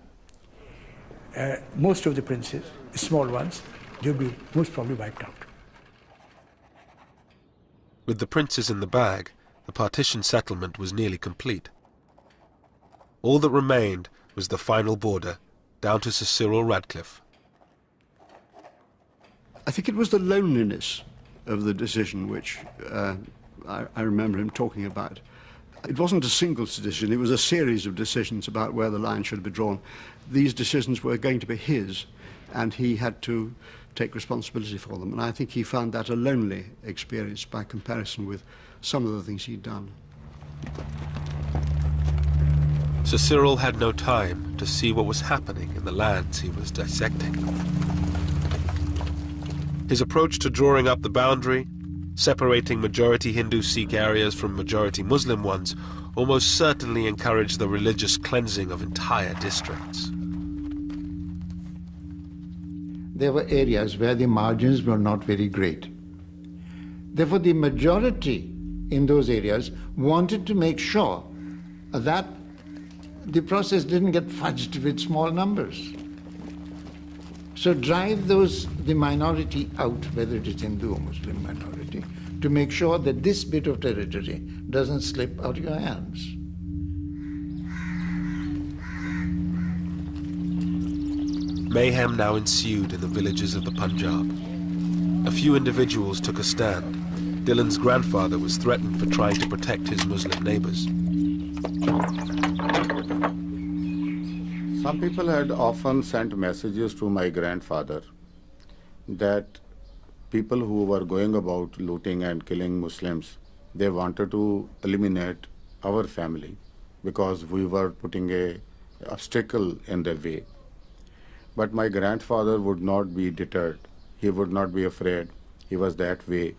most of the princes, small ones, they would be most probably wiped out. With the princes in the bag, the partition settlement was nearly complete. All that remained was the final border, down to Sir Cyril Radcliffe. I think it was the loneliness of the decision which I remember him talking about. It wasn't a single decision, it was a series of decisions about where the line should be drawn. These decisions were going to be his, and he had to take responsibility for them. And I think he found that a lonely experience by comparison with some of the things he'd done. Sir Cyril had no time to see what was happening in the lands he was dissecting. His approach to drawing up the boundary, separating majority Hindu-Sikh areas from majority Muslim ones, almost certainly encouraged the religious cleansing of entire districts. There were areas where the margins were not very great. Therefore, the majority in those areas wanted to make sure that the process didn't get fudged with small numbers. So drive the minority out, whether it is Hindu or Muslim minority, to make sure that this bit of territory doesn't slip out of your hands. Mayhem now ensued in the villages of the Punjab. A few individuals took a stand. Dylan's grandfather was threatened for trying to protect his Muslim neighbors. Some people had often sent messages to my grandfather that people who were going about looting and killing Muslims, they wanted to eliminate our family because we were putting an obstacle in their way. But my grandfather would not be deterred. He would not be afraid. He was that way.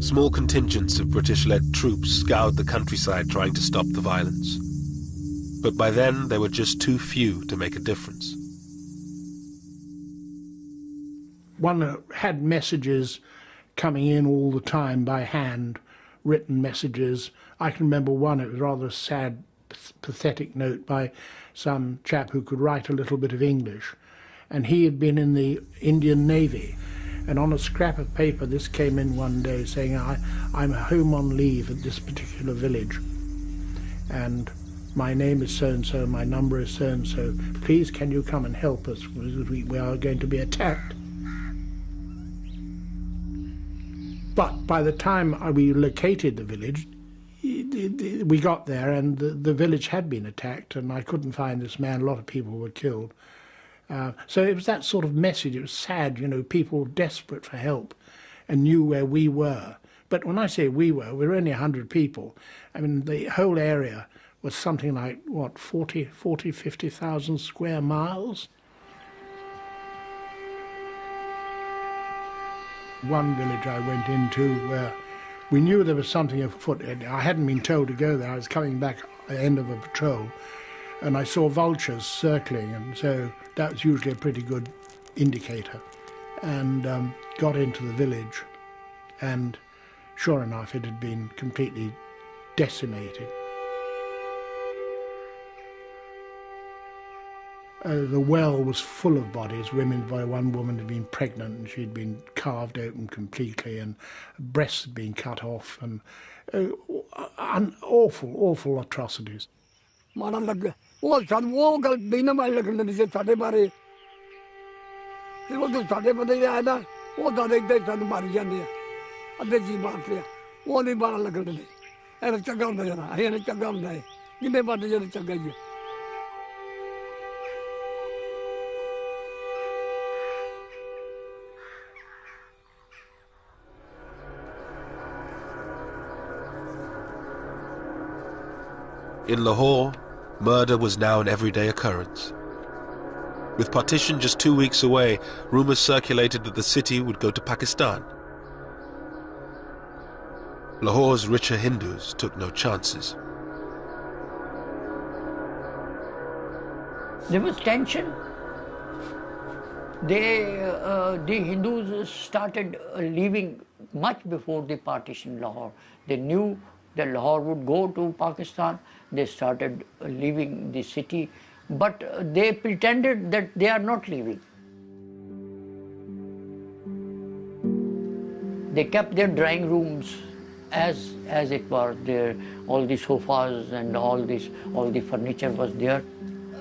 Small contingents of British-led troops scoured the countryside trying to stop the violence. But by then, there were just too few to make a difference. One had messages coming in all the time by hand, written messages. I can remember one, it was rather a sad, pathetic note by some chap who could write a little bit of English. And he had been in the Indian Navy. And on a scrap of paper, this came in one day saying, I'm home on leave at this particular village. And my name is so-and-so, my number is so-and-so, please can you come and help us, we are going to be attacked. But by the time we located the village, we got there and the village had been attacked and I couldn't find this man, a lot of people were killed. So it was that sort of message, it was sad, you know, people desperate for help and knew where we were. But when I say we were only 100 people. I mean, the whole area was something like, what, 50,000 square miles? One village I went into where we knew there was something afoot. I hadn't been told to go there. I was coming back at the end of a patrol and I saw vultures circling, and so that was usually a pretty good indicator. And got into the village, and sure enough it had been completely decimated. The well was full of bodies. One woman had been pregnant and she'd been carved open completely, and breasts had been cut off, and awful atrocities. ਉਹ ਸਾਨੂੰ ਉਹ ਗੱਲ ਨਹੀਂ ਨਾ ਮੈਂ ਲੱਗਣ ਦਿੰਦੀ ਸੀ ਸਾਡੇ ਬਾਰੇ ਜਦੋਂ ਸਾਡੇ ਬੰਦੇ ਆਏ ਨਾ ਉਹ ਤਾਂ ਇੱਦਾਂ ਸਾਨੂੰ ਮਾਰੀ ਜਾਂਦੇ ਆ ਅੱਧੇ ਜੀ ਮਾਰਦੇ ਆ ਉਹ ਨਹੀਂ ਬਾਹਰ ਲੱਗਣ ਦਿੰਦੇ ਇਹ ਚੰਗਾ ਹੁੰਦਾ ਜਰਾ ਇਹ ਚੰਗਾ ਹੁੰਦਾ ਹੈ ਜਿੰਨੇ ਬੰਦੇ ਜਿਹੜੇ ਚੰਗਾ ਹੀ ਹੈ In Lahore, murder was now an everyday occurrence. With partition just 2 weeks away, rumours circulated that the city would go to Pakistan. Lahore's richer Hindus took no chances. There was tension. The Hindus started leaving much before the partition Lahore. They knew that Lahore would go to Pakistan. They started leaving the city, but they pretended that they are not leaving. They kept their drawing rooms as it was there. All the sofas and all the furniture was there.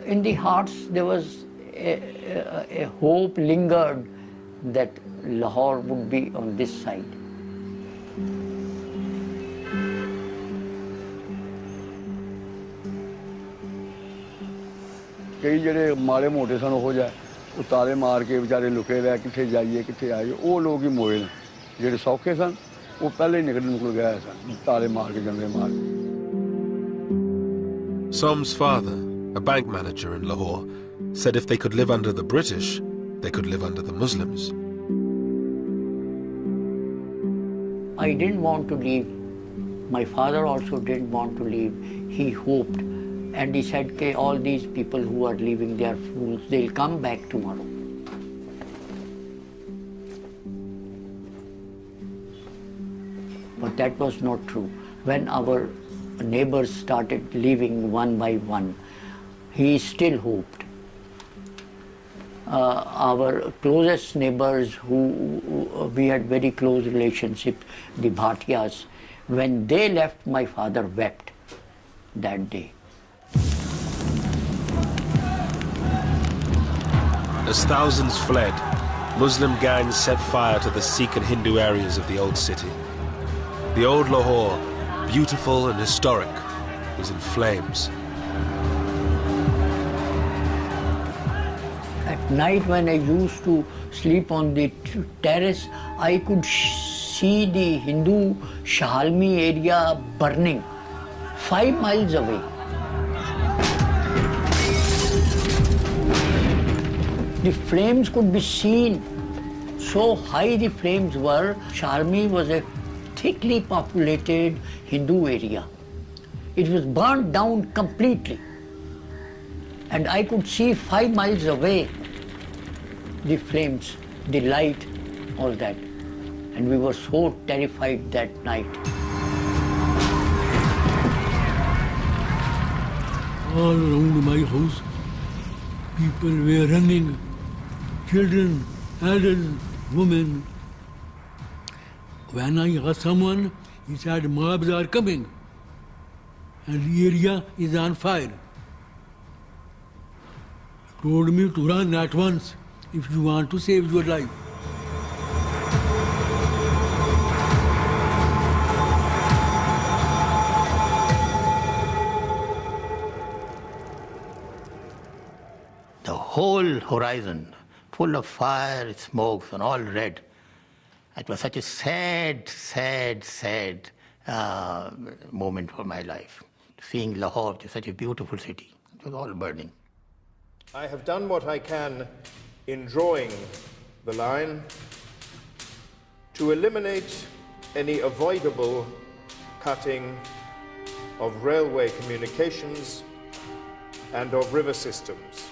In the hearts there was a hope lingered that Lahore would be on this side. ਕਈ ਜਿਹੜੇ ਮਾੜੇ ਮੋਟੇ ਸਨ ਉਹ ਜਾ ਉਹ ਤਾਲੇ ਮਾਰ ਕੇ ਵਿਚਾਰੇ ਲੁਕੇ ਰਹਿ ਕਿੱਥੇ ਜਾਈਏ ਕਿੱਥੇ ਆਈਏ ਉਹ ਲੋਕ ਹੀ ਮੋਏ ਨੇ ਜਿਹੜੇ ਸੌਖੇ ਸਨ ਉਹ ਪਹਿਲੇ ਹੀ ਨਿਕਲ ਗਏ ਸਨ ਤਾਲੇ ਮਾਰ ਕੇ ਜੰਗਲੇ ਮਾਰ ਕੇ Som's father, a bank manager in Lahore, said if they could live under the British, they could live under the Muslims. I didn't want to leave. My father also didn't want to leave. He hoped. And he said, okay, all these people who are leaving, they are fools. They'll come back tomorrow. But that was not true. When our neighbors started leaving one by one, he still hoped. Our closest neighbors who we had very close relationships, the Bhatiyas, when they left, my father wept that day. As thousands fled, Muslim gangs set fire to the Sikh and Hindu areas of the old city. The old Lahore, beautiful and historic, was in flames. At night when I used to sleep on the terrace, I could see the Hindu Shahalmi area burning 5 miles away. The flames could be seen. So high the flames were. Shahalmi was a thickly populated Hindu area. It was burnt down completely. And I could see 5 miles away the flames, the light, all that. And we were so terrified that night. All around my house, people were running. Children, elders, women. When I asked someone, he said, mobs are coming. and the area is on fire. He told me to run at once if you want to save your life. The whole horizon full of fire, smokes, and all red. It was such a sad, sad, sad moment for my life. Seeing Lahore, which is such a beautiful city, it was all burning. I have done what I can in drawing the line to eliminate any avoidable cutting of railway communications and of river systems,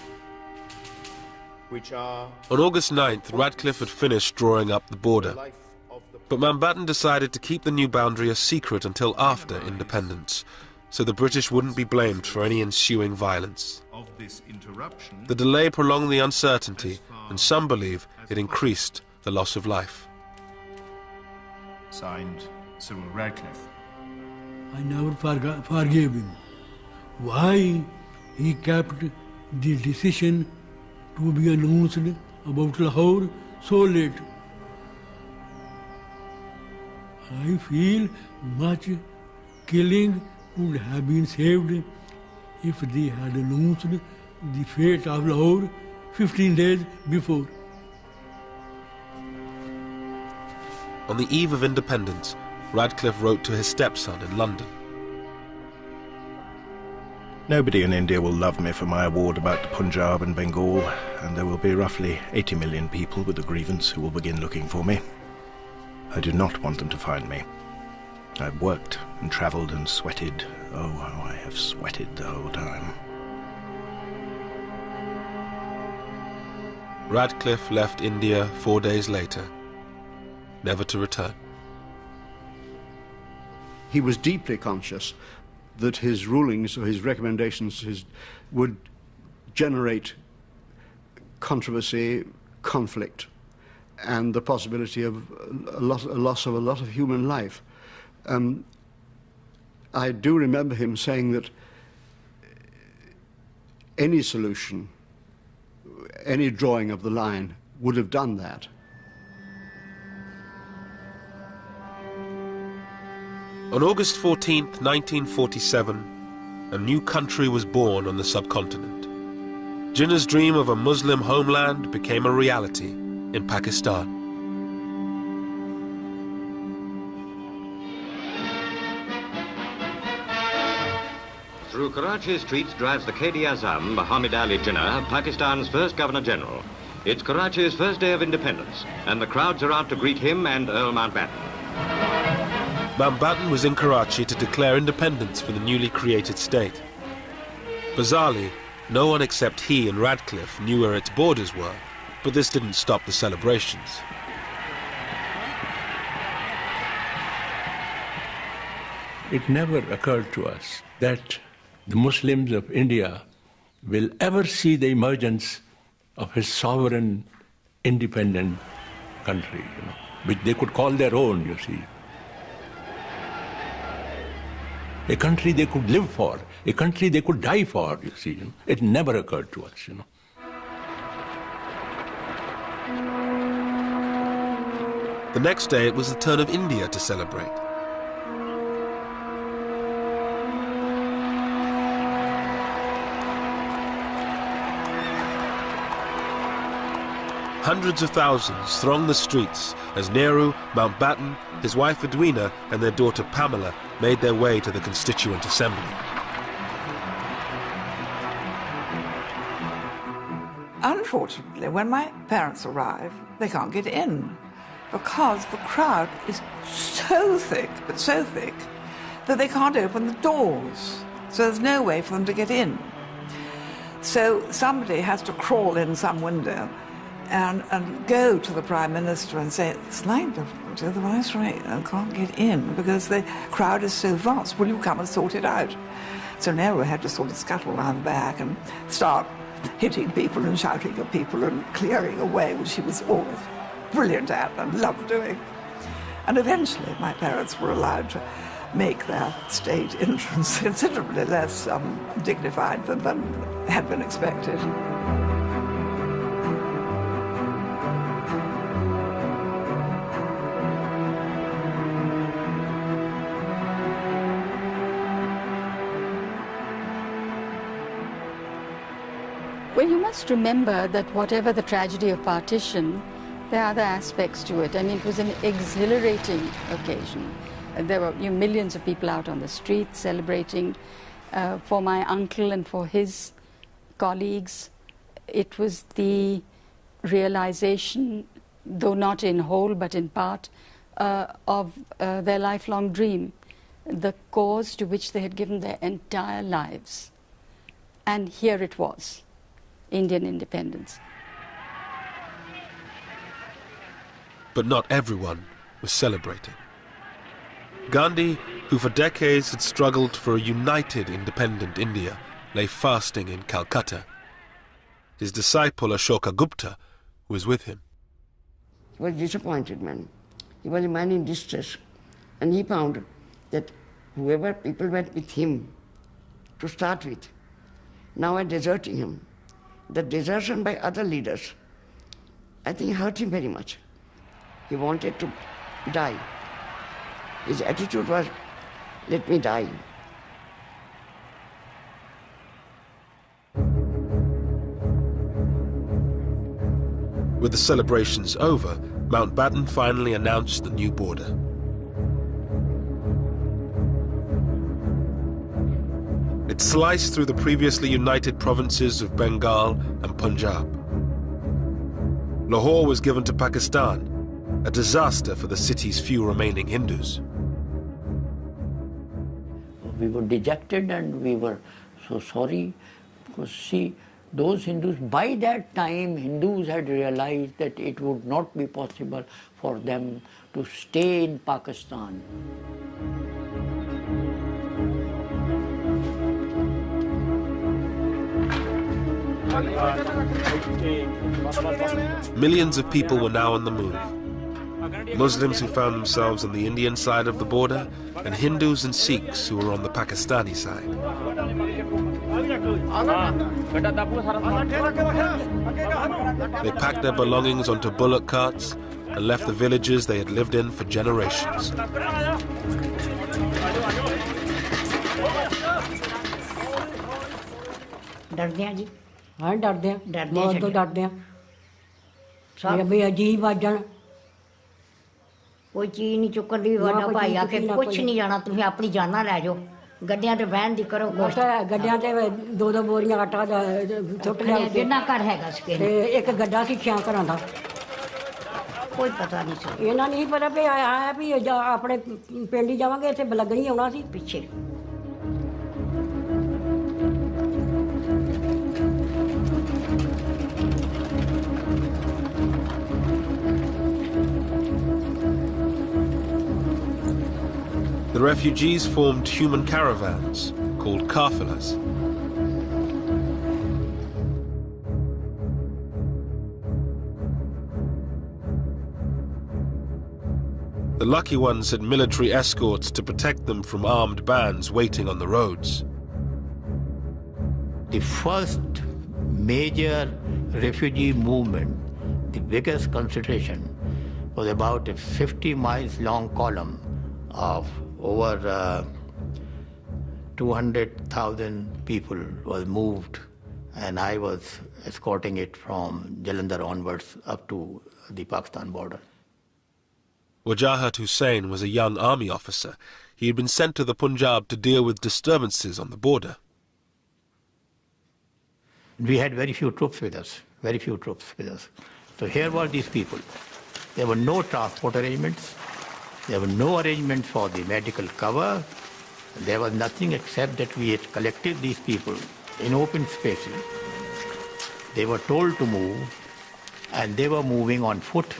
which are... On August 9th, Radcliffe had finished drawing up the border. But Mountbatten decided to keep the new boundary a secret until after independence, so the British wouldn't be blamed for any ensuing violence. The delay prolonged the uncertainty, and some believe it increased the loss of life. Signed, Cyril Radcliffe. I never forgave him. Why he kept the decision to be announced about Lahore so late? I feel much killing could have been saved if they had announced the fate of Lahore 15 days before. On the eve of independence, Radcliffe wrote to his stepson in London. Nobody in India will love me for my award about the Punjab and Bengal, and there will be roughly 80 million people with a grievance who will begin looking for me. I do not want them to find me. I've worked and travelled and sweated. Oh, how I have sweated the whole time. Radcliffe left India 4 days later, never to return. He was deeply conscious that his rulings or his recommendations would generate controversy, conflict, and the possibility of a loss of a lot of human life. I do remember him saying that any solution, any drawing of the line would have done that. On August 14th, 1947, a new country was born on the subcontinent. Jinnah's dream of a Muslim homeland became a reality in Pakistan. Through Karachi's streets drives the Quaid-e-Azam, Muhammad Ali Jinnah, Pakistan's first Governor-General. It's Karachi's first day of independence, and the crowds are out to greet him and Earl Mountbatten. Mountbatten was in Karachi to declare independence for the newly created state. Bizarrely, no one except he and Radcliffe knew where its borders were, but this didn't stop the celebrations. It never occurred to us that the Muslims of India will ever see the emergence of a sovereign, independent country, which they could call their own, you see. A country they could live for, a country they could die for, you see. It never occurred to us, The next day, it was the turn of India to celebrate. Hundreds of thousands thronged the streets as Nehru, Mountbatten, his wife Edwina and their daughter Pamela made their way to the Constituent Assembly. Unfortunately, when my parents arrive, they can't get in because the crowd is so thick, but so thick, that they can't open the doors. So there's no way for them to get in. So somebody has to crawl in some window and go to the Prime Minister and say, it's like the Viceroy can't get in because the crowd is so vast. Will you come and sort it out? So Nehru had to sort of scuttle around the back and start hitting people and shouting at people and clearing away, which he was always brilliant at and loved doing. And eventually my parents were allowed to make their state entrance considerably less dignified than had been expected. Well, you must remember that whatever the tragedy of partition, there are other aspects to it. I mean, it was an exhilarating occasion. There were millions of people out on the streets celebrating. For my uncle and for his colleagues, it was the realization, though not in whole but in part, of their lifelong dream, the cause to which they had given their entire lives. And here it was, Indian independence. But not everyone was celebrating. Gandhi, who for decades had struggled for a united independent India, lay fasting in Calcutta. His disciple Ashoka Gupta was with him. He was a disappointed man. He was a man in distress. And he found that whoever people went with him to start with, now are deserting him. The desertion by other leaders, I think, hurt him very much. He wanted to die. His attitude was, let me die. With the celebrations over, Mountbatten finally announced the new border. It sliced through the previously united provinces of Bengal and Punjab. Lahore was given to Pakistan, a disaster for the city's few remaining Hindus. We were dejected and we were so sorry because, see, those Hindus, by that time, Hindus had realized that it would not be possible for them to stay in Pakistan. Millions of people were now on the move. Muslims who found themselves on the Indian side of the border, and Hindus and Sikhs who were on the Pakistani side. They packed their belongings onto bullock carts and left the villages they had lived in for generations. डरते हैं जी हाँ डरते हैं बहुत तो डरते हैं सब भी अजीब आजन कोई चीज नहीं चुकन दी वाला भाई आके कुछ नहीं जाना तुम अपनी जाना ले जाओ गड्डियां ते बहन दी करो गड्डियां ते दो दो बोरियां आटा सुट लिया जिन्ना घर हैगा सके ते एक गड्ढा सी छां घरां दा कोई पता नहीं सी इन्हां नहीं पता भी आया भी अपने पिंड ही जावांगे इत्थे बलगणी आउणा सी पिछे The refugees formed human caravans called kafilas. The lucky ones had military escorts to protect them from armed bands waiting on the roads. The first major refugee movement, the biggest concentration, was about a 50 miles long column of over 200,000 people was moved, and I was escorting it from Jalandhar onwards up to the Pakistan border. Wajahat Hussain was a young army officer. He had been sent to the Punjab to deal with disturbances on the border. We had very few troops with us, very few troops with us. So here were these people. There were no transport arrangements. There were no arrangements for the medical cover. There was nothing except that we had collected these people in open spaces. They were told to move, and they were moving on foot.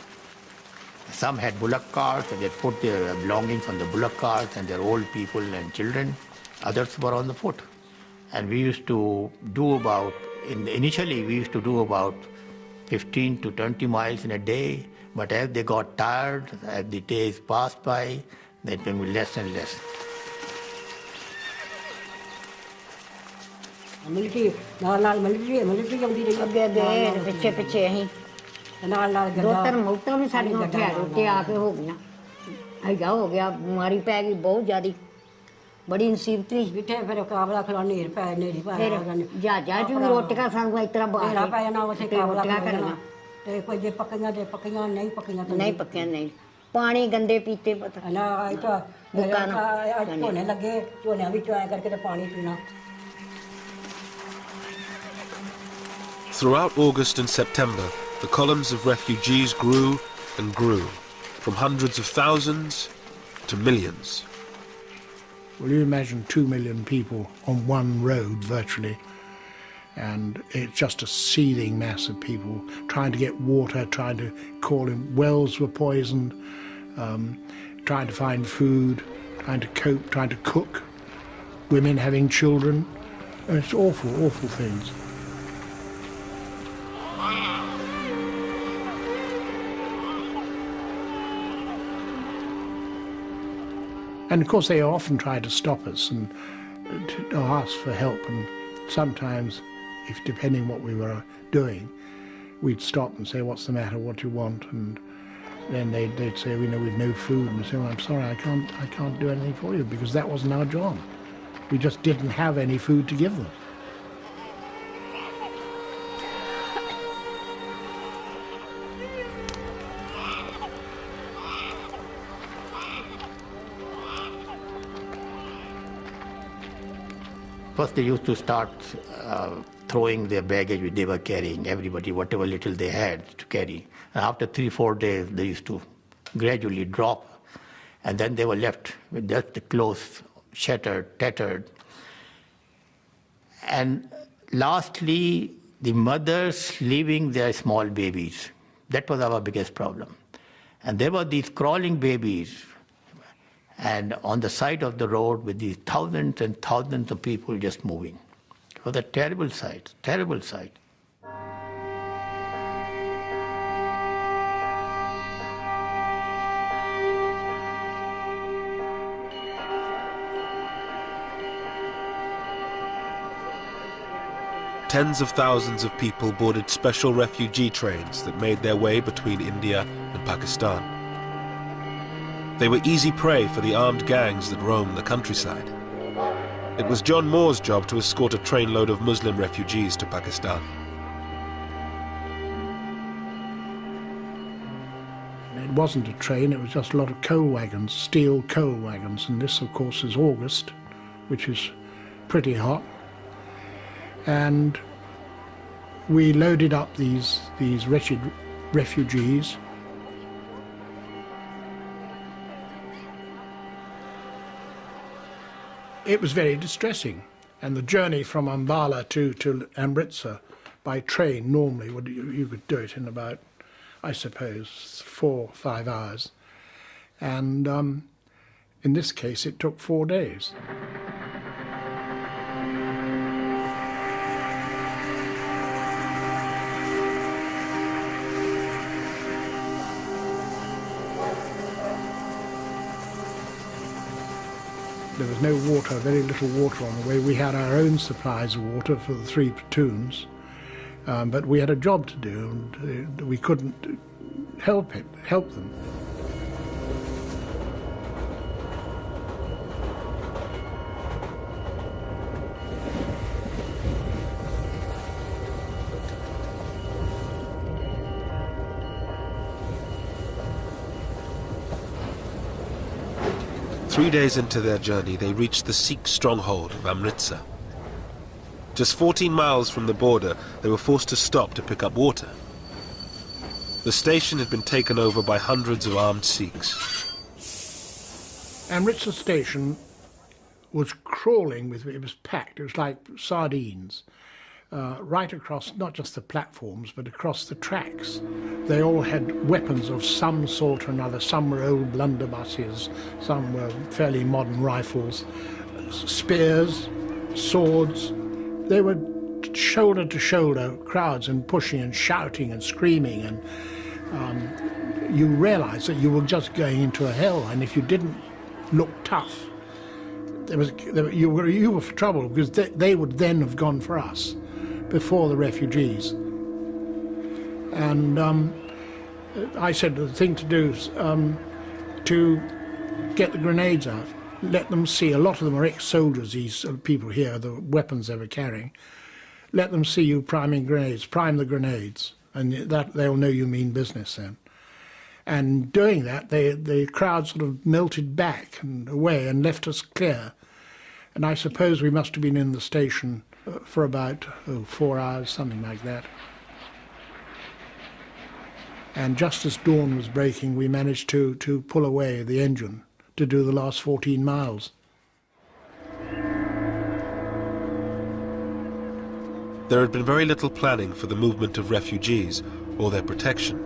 Some had bullock carts, and they put their belongings on the bullock carts, and their old people and children. Others were on the foot. And we used to do initially we used to do about 15 to 20 miles in a day. But as they got tired, as the days passed by, they became less and less. Military ਨਾਲ military ਆਉਂਦੀ ਰਹੀ ਅੱਗੇ ਪਿੱਛੇ ਪਿੱਛੇ ਅਸੀਂ ਨਾਲ ਦੋ ਤਿੰਨ ਮੌਤਾਂ ਵੀ ਸਾਡੀਆਂ ਹਥਿਆਰ ਉੱਤੇ ਆ ਕੇ ਹੋ ਗਈਆਂ ਹੈਗਾ ਹੋ ਗਿਆ ਬਿਮਾਰੀ ਪੈ ਗਈ ਬਹੁਤ ਜ਼ਿਆਦੀ ਬੜੀ ਮੁਸੀਬਤ ਸੀ ਬਿਠੇ ਫਿਰ ਕਾਬਲਾ ਖਲਾ ਨੇਰ ਪੈ ਨੇਰੀ ਪਾ ਜਾ ਜੂ ਰੋਟੀਆਂ ਸਾਨੂੰ ਇਸ ਤਰ੍ਹਾਂ ਬਾਹਰ ਪੈ ਜਾਣਾ ਉੱਥੇ ਕਾਬਲਾ ਕਰਨਾ ਤੇ ਕੋਈ ਜੇ ਪੱਕੀਆਂ ਤੇ ਪੱਕੀਆਂ ਨਹੀਂ ਪੱਕੀਆਂ ਨਹੀਂ ਪੱਕੀਆਂ ਨਹੀਂ ਪਾਣੀ ਗੰਦੇ ਪੀਤੇ ਪਤਾ ਨਾ ਇਹ ਤਾਂ ਝੋਨੇ ਲੱਗੇ ਝੋਨਿਆਂ ਵਿੱਚੋਂ ਆਇਆ ਕਰਕੇ ਤੇ ਪਾਣੀ ਪੀਣਾ Throughout August and September, the columns of refugees grew and grew, from hundreds of thousands to millions. Well, you imagine 2 million people on one road, virtually, and it's just a seething mass of people trying to get water, trying to call in. Wells were poisoned, trying to find food, trying to cope, trying to cook, women having children. And it's awful, awful things. And of course they often try to stop us and to ask for help, and sometimes, if depending what we were doing, we'd stop and say, what's the matter, what do you want? And then they'd say, we know we've no food, and say, well, I'm sorry, I can't do anything for you, because that wasn't our job. We just didn't have any food to give them. First they used to start throwing their baggage which they were carrying, everybody, whatever little they had to carry. And after 3-4 days, they used to gradually drop. And then they were left with just the clothes shattered, tattered. And lastly, the mothers leaving their small babies. That was our biggest problem. And there were these crawling babies, and on the side of the road with these thousands and thousands of people just moving. It was a terrible sight, terrible sight. Tens of thousands of people boarded special refugee trains that made their way between India and Pakistan. They were easy prey for the armed gangs that roam the countryside. It was John Moore's job to escort a trainload of Muslim refugees to Pakistan. It wasn't a train, it was just a lot of coal wagons, steel coal wagons, and this, of course, is August, which is pretty hot. And we loaded up these wretched refugees. It was very distressing, and the journey from Ambala to Amritsar by train normally, you could do it in about, I suppose, 4 or 5 hours. And in this case, it took 4 days. There was no water, very little water on the way. We had our own supplies of water for the 3 platoons, but we had a job to do, and we couldn't help them. Three days into their journey, they reached the Sikh stronghold of Amritsar. Just 14 miles from the border, they were forced to stop to pick up water. The station had been taken over by hundreds of armed Sikhs. Amritsar station was crawling with, it was packed, it was like sardines, right across, not just the platforms, but across the tracks. They all had weapons of some sort or another. Some were old blunderbusses, some were fairly modern rifles, spears, swords. They were shoulder to shoulder crowds, and pushing and shouting and screaming, and you realized that you were just going into a hell, and if you didn't look tough, you were for trouble, because they would then have gone for us before the refugees. And I said the thing to do is to get the grenades out, let them see. A lot of them are ex-soldiers, these people here, the weapons they were carrying. Let them see you priming grenades, prime the grenades, and that they'll know you mean business then. And doing that, the crowd sort of melted back and away and left us clear. And I suppose we must have been in the station for about 4 hours, something like that. And just as dawn was breaking, we managed to pull away the engine to do the last 14 miles. There had been very little planning for the movement of refugees or their protection.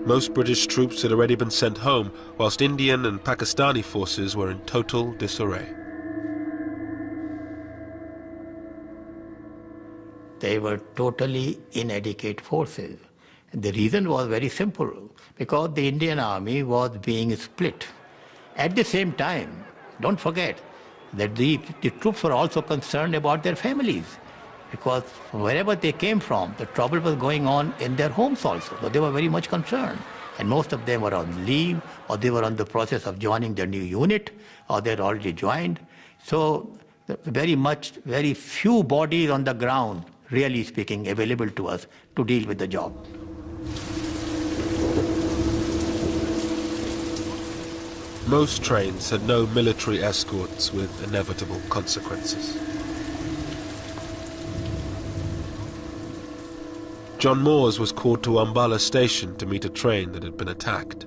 Most British troops had already been sent home, whilst Indian and Pakistani forces were in total disarray. They were totally inadequate forces. The reason was very simple, because the Indian army was being split. At the same time, don't forget that the troops were also concerned about their families, because wherever they came from, the trouble was going on in their homes also. So they were very much concerned. And most of them were on leave, or they were on the process of joining their new unit, or they had already joined. So very few bodies on the ground, really speaking, available to us to deal with the job. Most trains had no military escorts with inevitable consequences. John Moores was called to Umballa station to meet a train that had been attacked.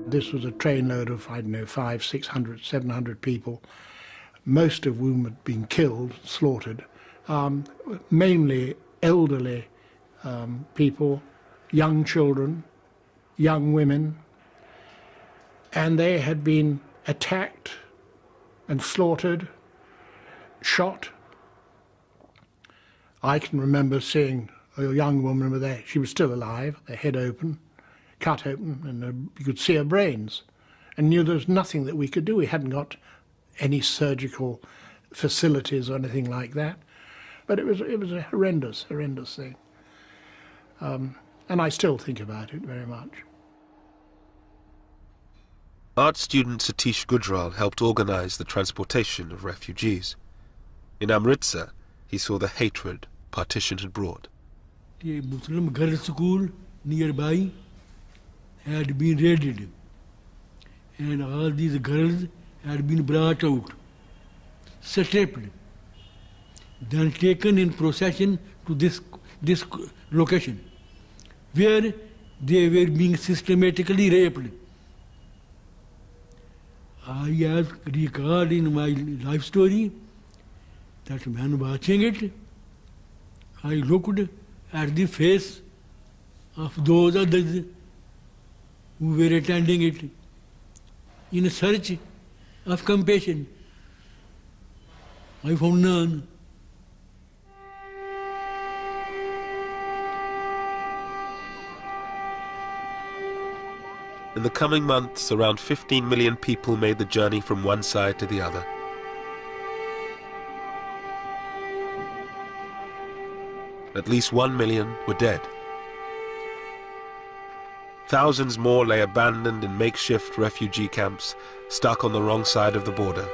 This was a trainload of, I don't know, 500, 600, 700 people, most of whom had been killed, slaughtered, mainly elderly people, young children, young women, and they had been attacked and slaughtered, shot. I can remember seeing a young woman with she was still alive, her head open, cut open, and you could see her brains, and knew there was nothing that we could do. We hadn't got any surgical facilities or anything like that, but it was a horrendous thing, and I still think about it very much. Art student Satish Gujral helped organize the transportation of refugees. In Amritsar, he saw the hatred partition had brought. A Muslim girls' school nearby had been raided, and all these girls had been brought out, stripped, then taken in procession to this location, where they were being systematically raped. I have recalled in my life story that when watching it, I looked at the face of those others who were attending it in search of compassion. I found none. In the coming months, around 15 million people made the journey from one side to the other. At least 1 million were dead. Thousands more lay abandoned in makeshift refugee camps, stuck on the wrong side of the border.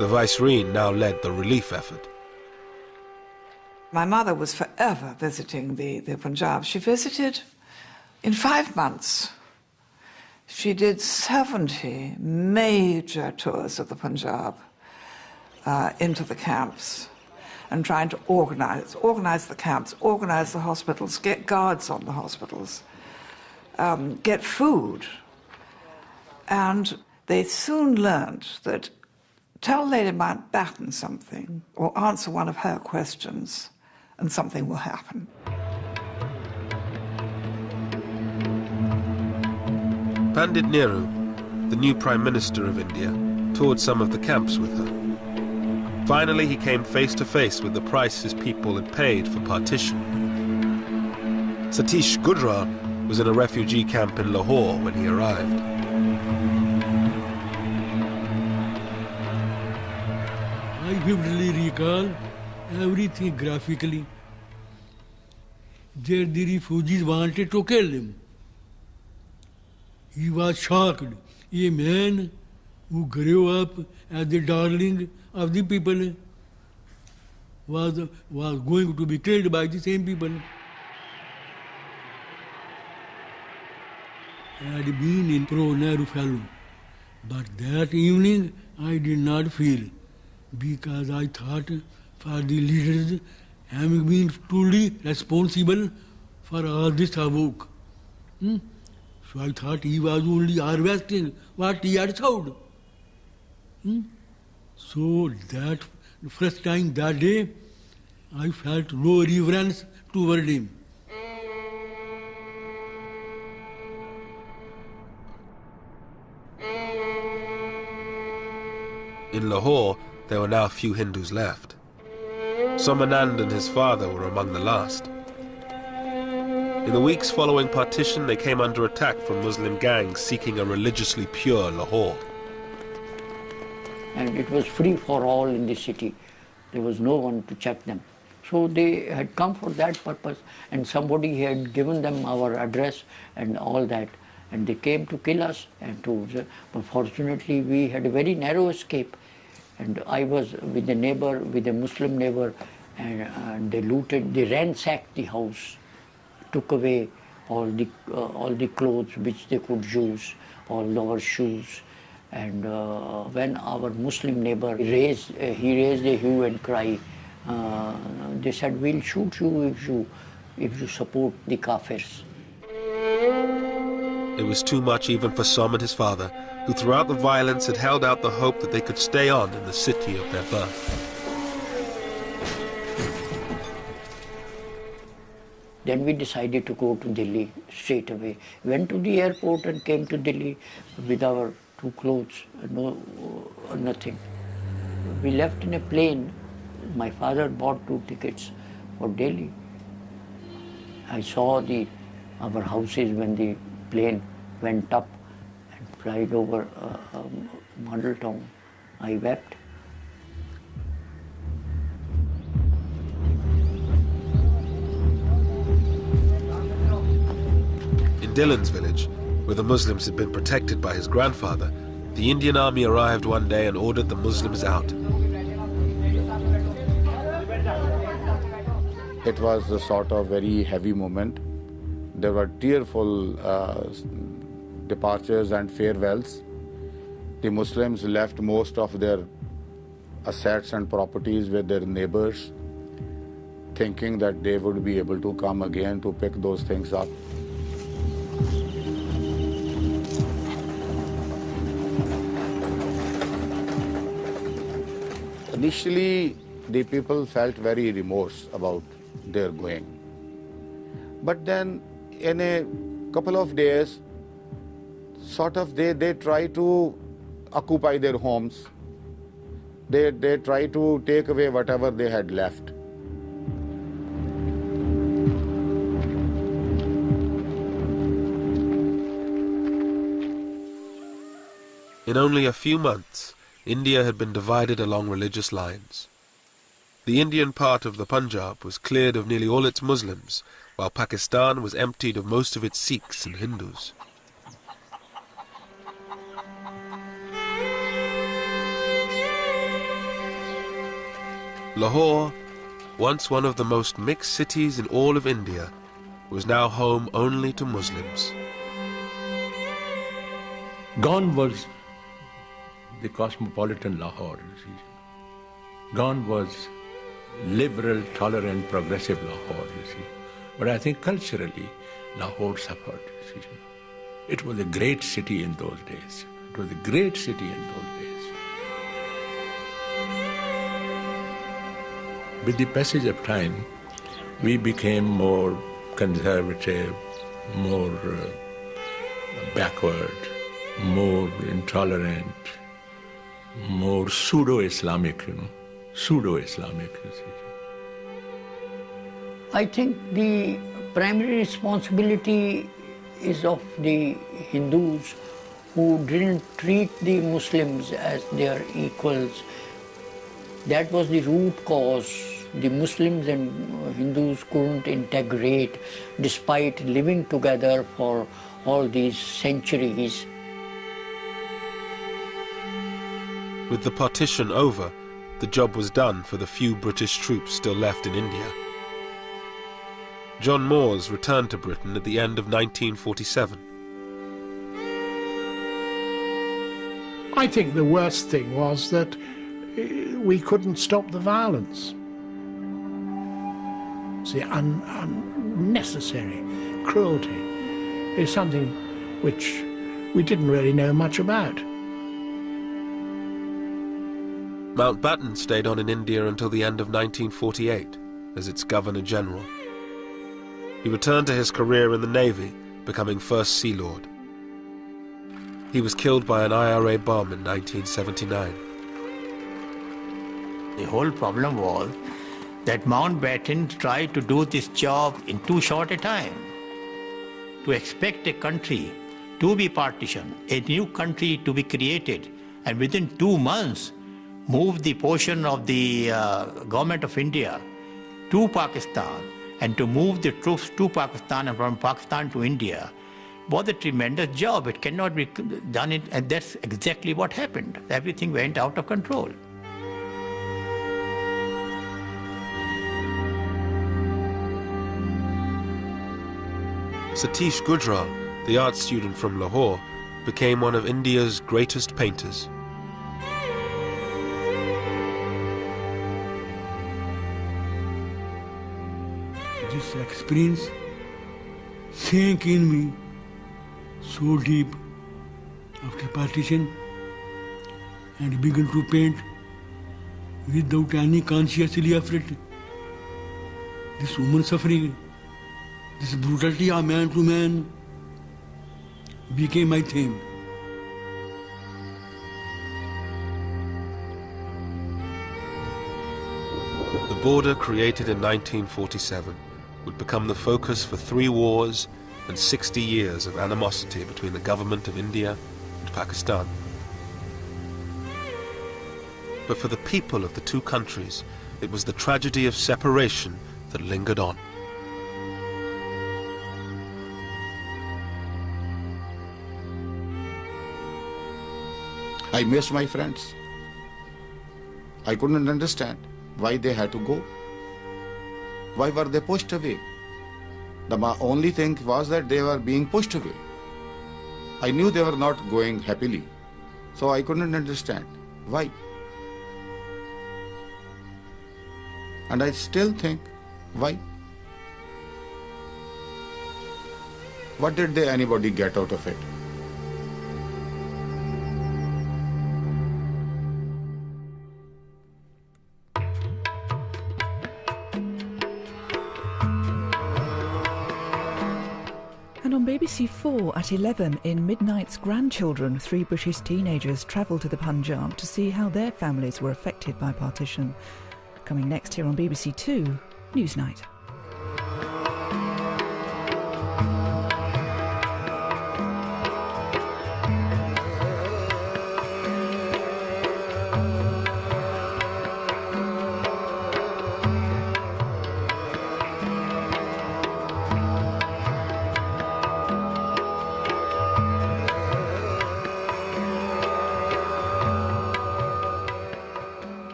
The Viceroy now led the relief effort. My mother was forever visiting the Punjab. She visited in 5 months. She did 70 major tours of the Punjab into the camps and trying to organize the camps, organize the hospitals, get guards on the hospitals, get food. And they soon learned that tell Lady Mountbatten something or answer one of her questions and something will happen. Pandit Nehru, the new Prime Minister of India, toured some of the camps with her. Finally, he came face to face with the price his people had paid for partition. Satish Gujral was in a refugee camp in Lahore when he arrived. I vividly recall everything graphically. There the refugees wanted to kill him. He was shocked. A man who grew up as the darling of the people was going to be killed by the same people. I had been in pro-Nehru fellow, but that evening I did not feel, because I thought for the leaders having been truly responsible for all this havoc. So I thought he was only harvesting what he had sowed. So that first time that day, I felt no reverence toward him. In Lahore, there were now few Hindus left. Somanand and his father were among the last. In the weeks following partition, they came under attack from Muslim gangs seeking a religiously pure Lahore. And it was free for all in the city. There was no one to check them. So they had come for that purpose, and somebody had given them our address and all that, and they came to kill us. But fortunately, we had a very narrow escape, and I was with a neighbor, with a Muslim neighbor, and they looted, they ransacked the house, took away all the clothes which they could use, all our shoes. And when our Muslim neighbor raised a hue and cry, they said, "We'll shoot you if you support the Kafirs." It was too much even for Som and his father, who throughout the violence had held out the hope that they could stay on in the city of their birth. Then we decided to go to Delhi straight away. Went to the airport and came to Delhi with our 2 clothes, nothing. We left in a plane. My father bought 2 tickets for Delhi. I saw our houses when the plane went up and flied over model town. I wept. In Dillon's village, where the Muslims had been protected by his grandfather, the Indian army arrived one day and ordered the Muslims out. It was a sort of very heavy moment. There were tearful departures and farewells. The Muslims left most of their assets and properties with their neighbors, thinking that they would be able to come again to pick those things up. Initially, the people felt very remorse about their going. But then, in a couple of days, sort of they try to occupy their homes. They try to take away whatever they had left. In only a few months, India had been divided along religious lines. The Indian part of the Punjab was cleared of nearly all its Muslims, while Pakistan was emptied of most of its Sikhs and Hindus. Lahore, once one of the most mixed cities in all of India, was now home only to Muslims. Gone was the cosmopolitan Lahore. Gone was liberal, tolerant, progressive Lahore, you see. But I think culturally, Lahore suffered, you see. It was a great city in those days. It was a great city in those days. With the passage of time, we became more conservative, more backward, more intolerant, more pseudo-Islamic, pseudo-Islamic. I think the primary responsibility is of the Hindus who didn't treat the Muslims as their equals. That was the root cause. The Muslims and Hindus couldn't integrate despite living together for all these centuries. With the partition over, the job was done for the few British troops still left in India. John Moores returned to Britain at the end of 1947. I think the worst thing was that we couldn't stop the violence. The unnecessary cruelty is something which we didn't really know much about. Mountbatten stayed on in India until the end of 1948 as its Governor-General. He returned to his career in the Navy, becoming First Sea Lord. He was killed by an IRA bomb in 1979. The whole problem was that Mountbatten tried to do this job in too short a time. To expect a country to be partitioned, a new country to be created, and within 2 months move the portion of the government of India to Pakistan, and to move the troops to Pakistan and from Pakistan to India was a tremendous job. It cannot be done, and that's exactly what happened. Everything went out of control. Satish Gujral, the art student from Lahore, became one of India's greatest painters. This experience sank in me so deep after partition, and began to paint without any consciously effort. This woman suffering, this brutality of man to man became my theme. The border created in 1947 would become the focus for 3 wars and 60 years of animosity between the government of India and Pakistan. But for the people of the two countries, it was the tragedy of separation that lingered on. I missed my friends. I couldn't understand why they had to go. Why were they pushed away? The only thing was that they were being pushed away. I knew they were not going happily, so I couldn't understand why. And I still think, why? What did anybody get out of it? And on BBC 4 at 11 in Midnight's Grandchildren, 3 British teenagers travel to the Punjab to see how their families were affected by partition. Coming next here on BBC 2 Newsnight.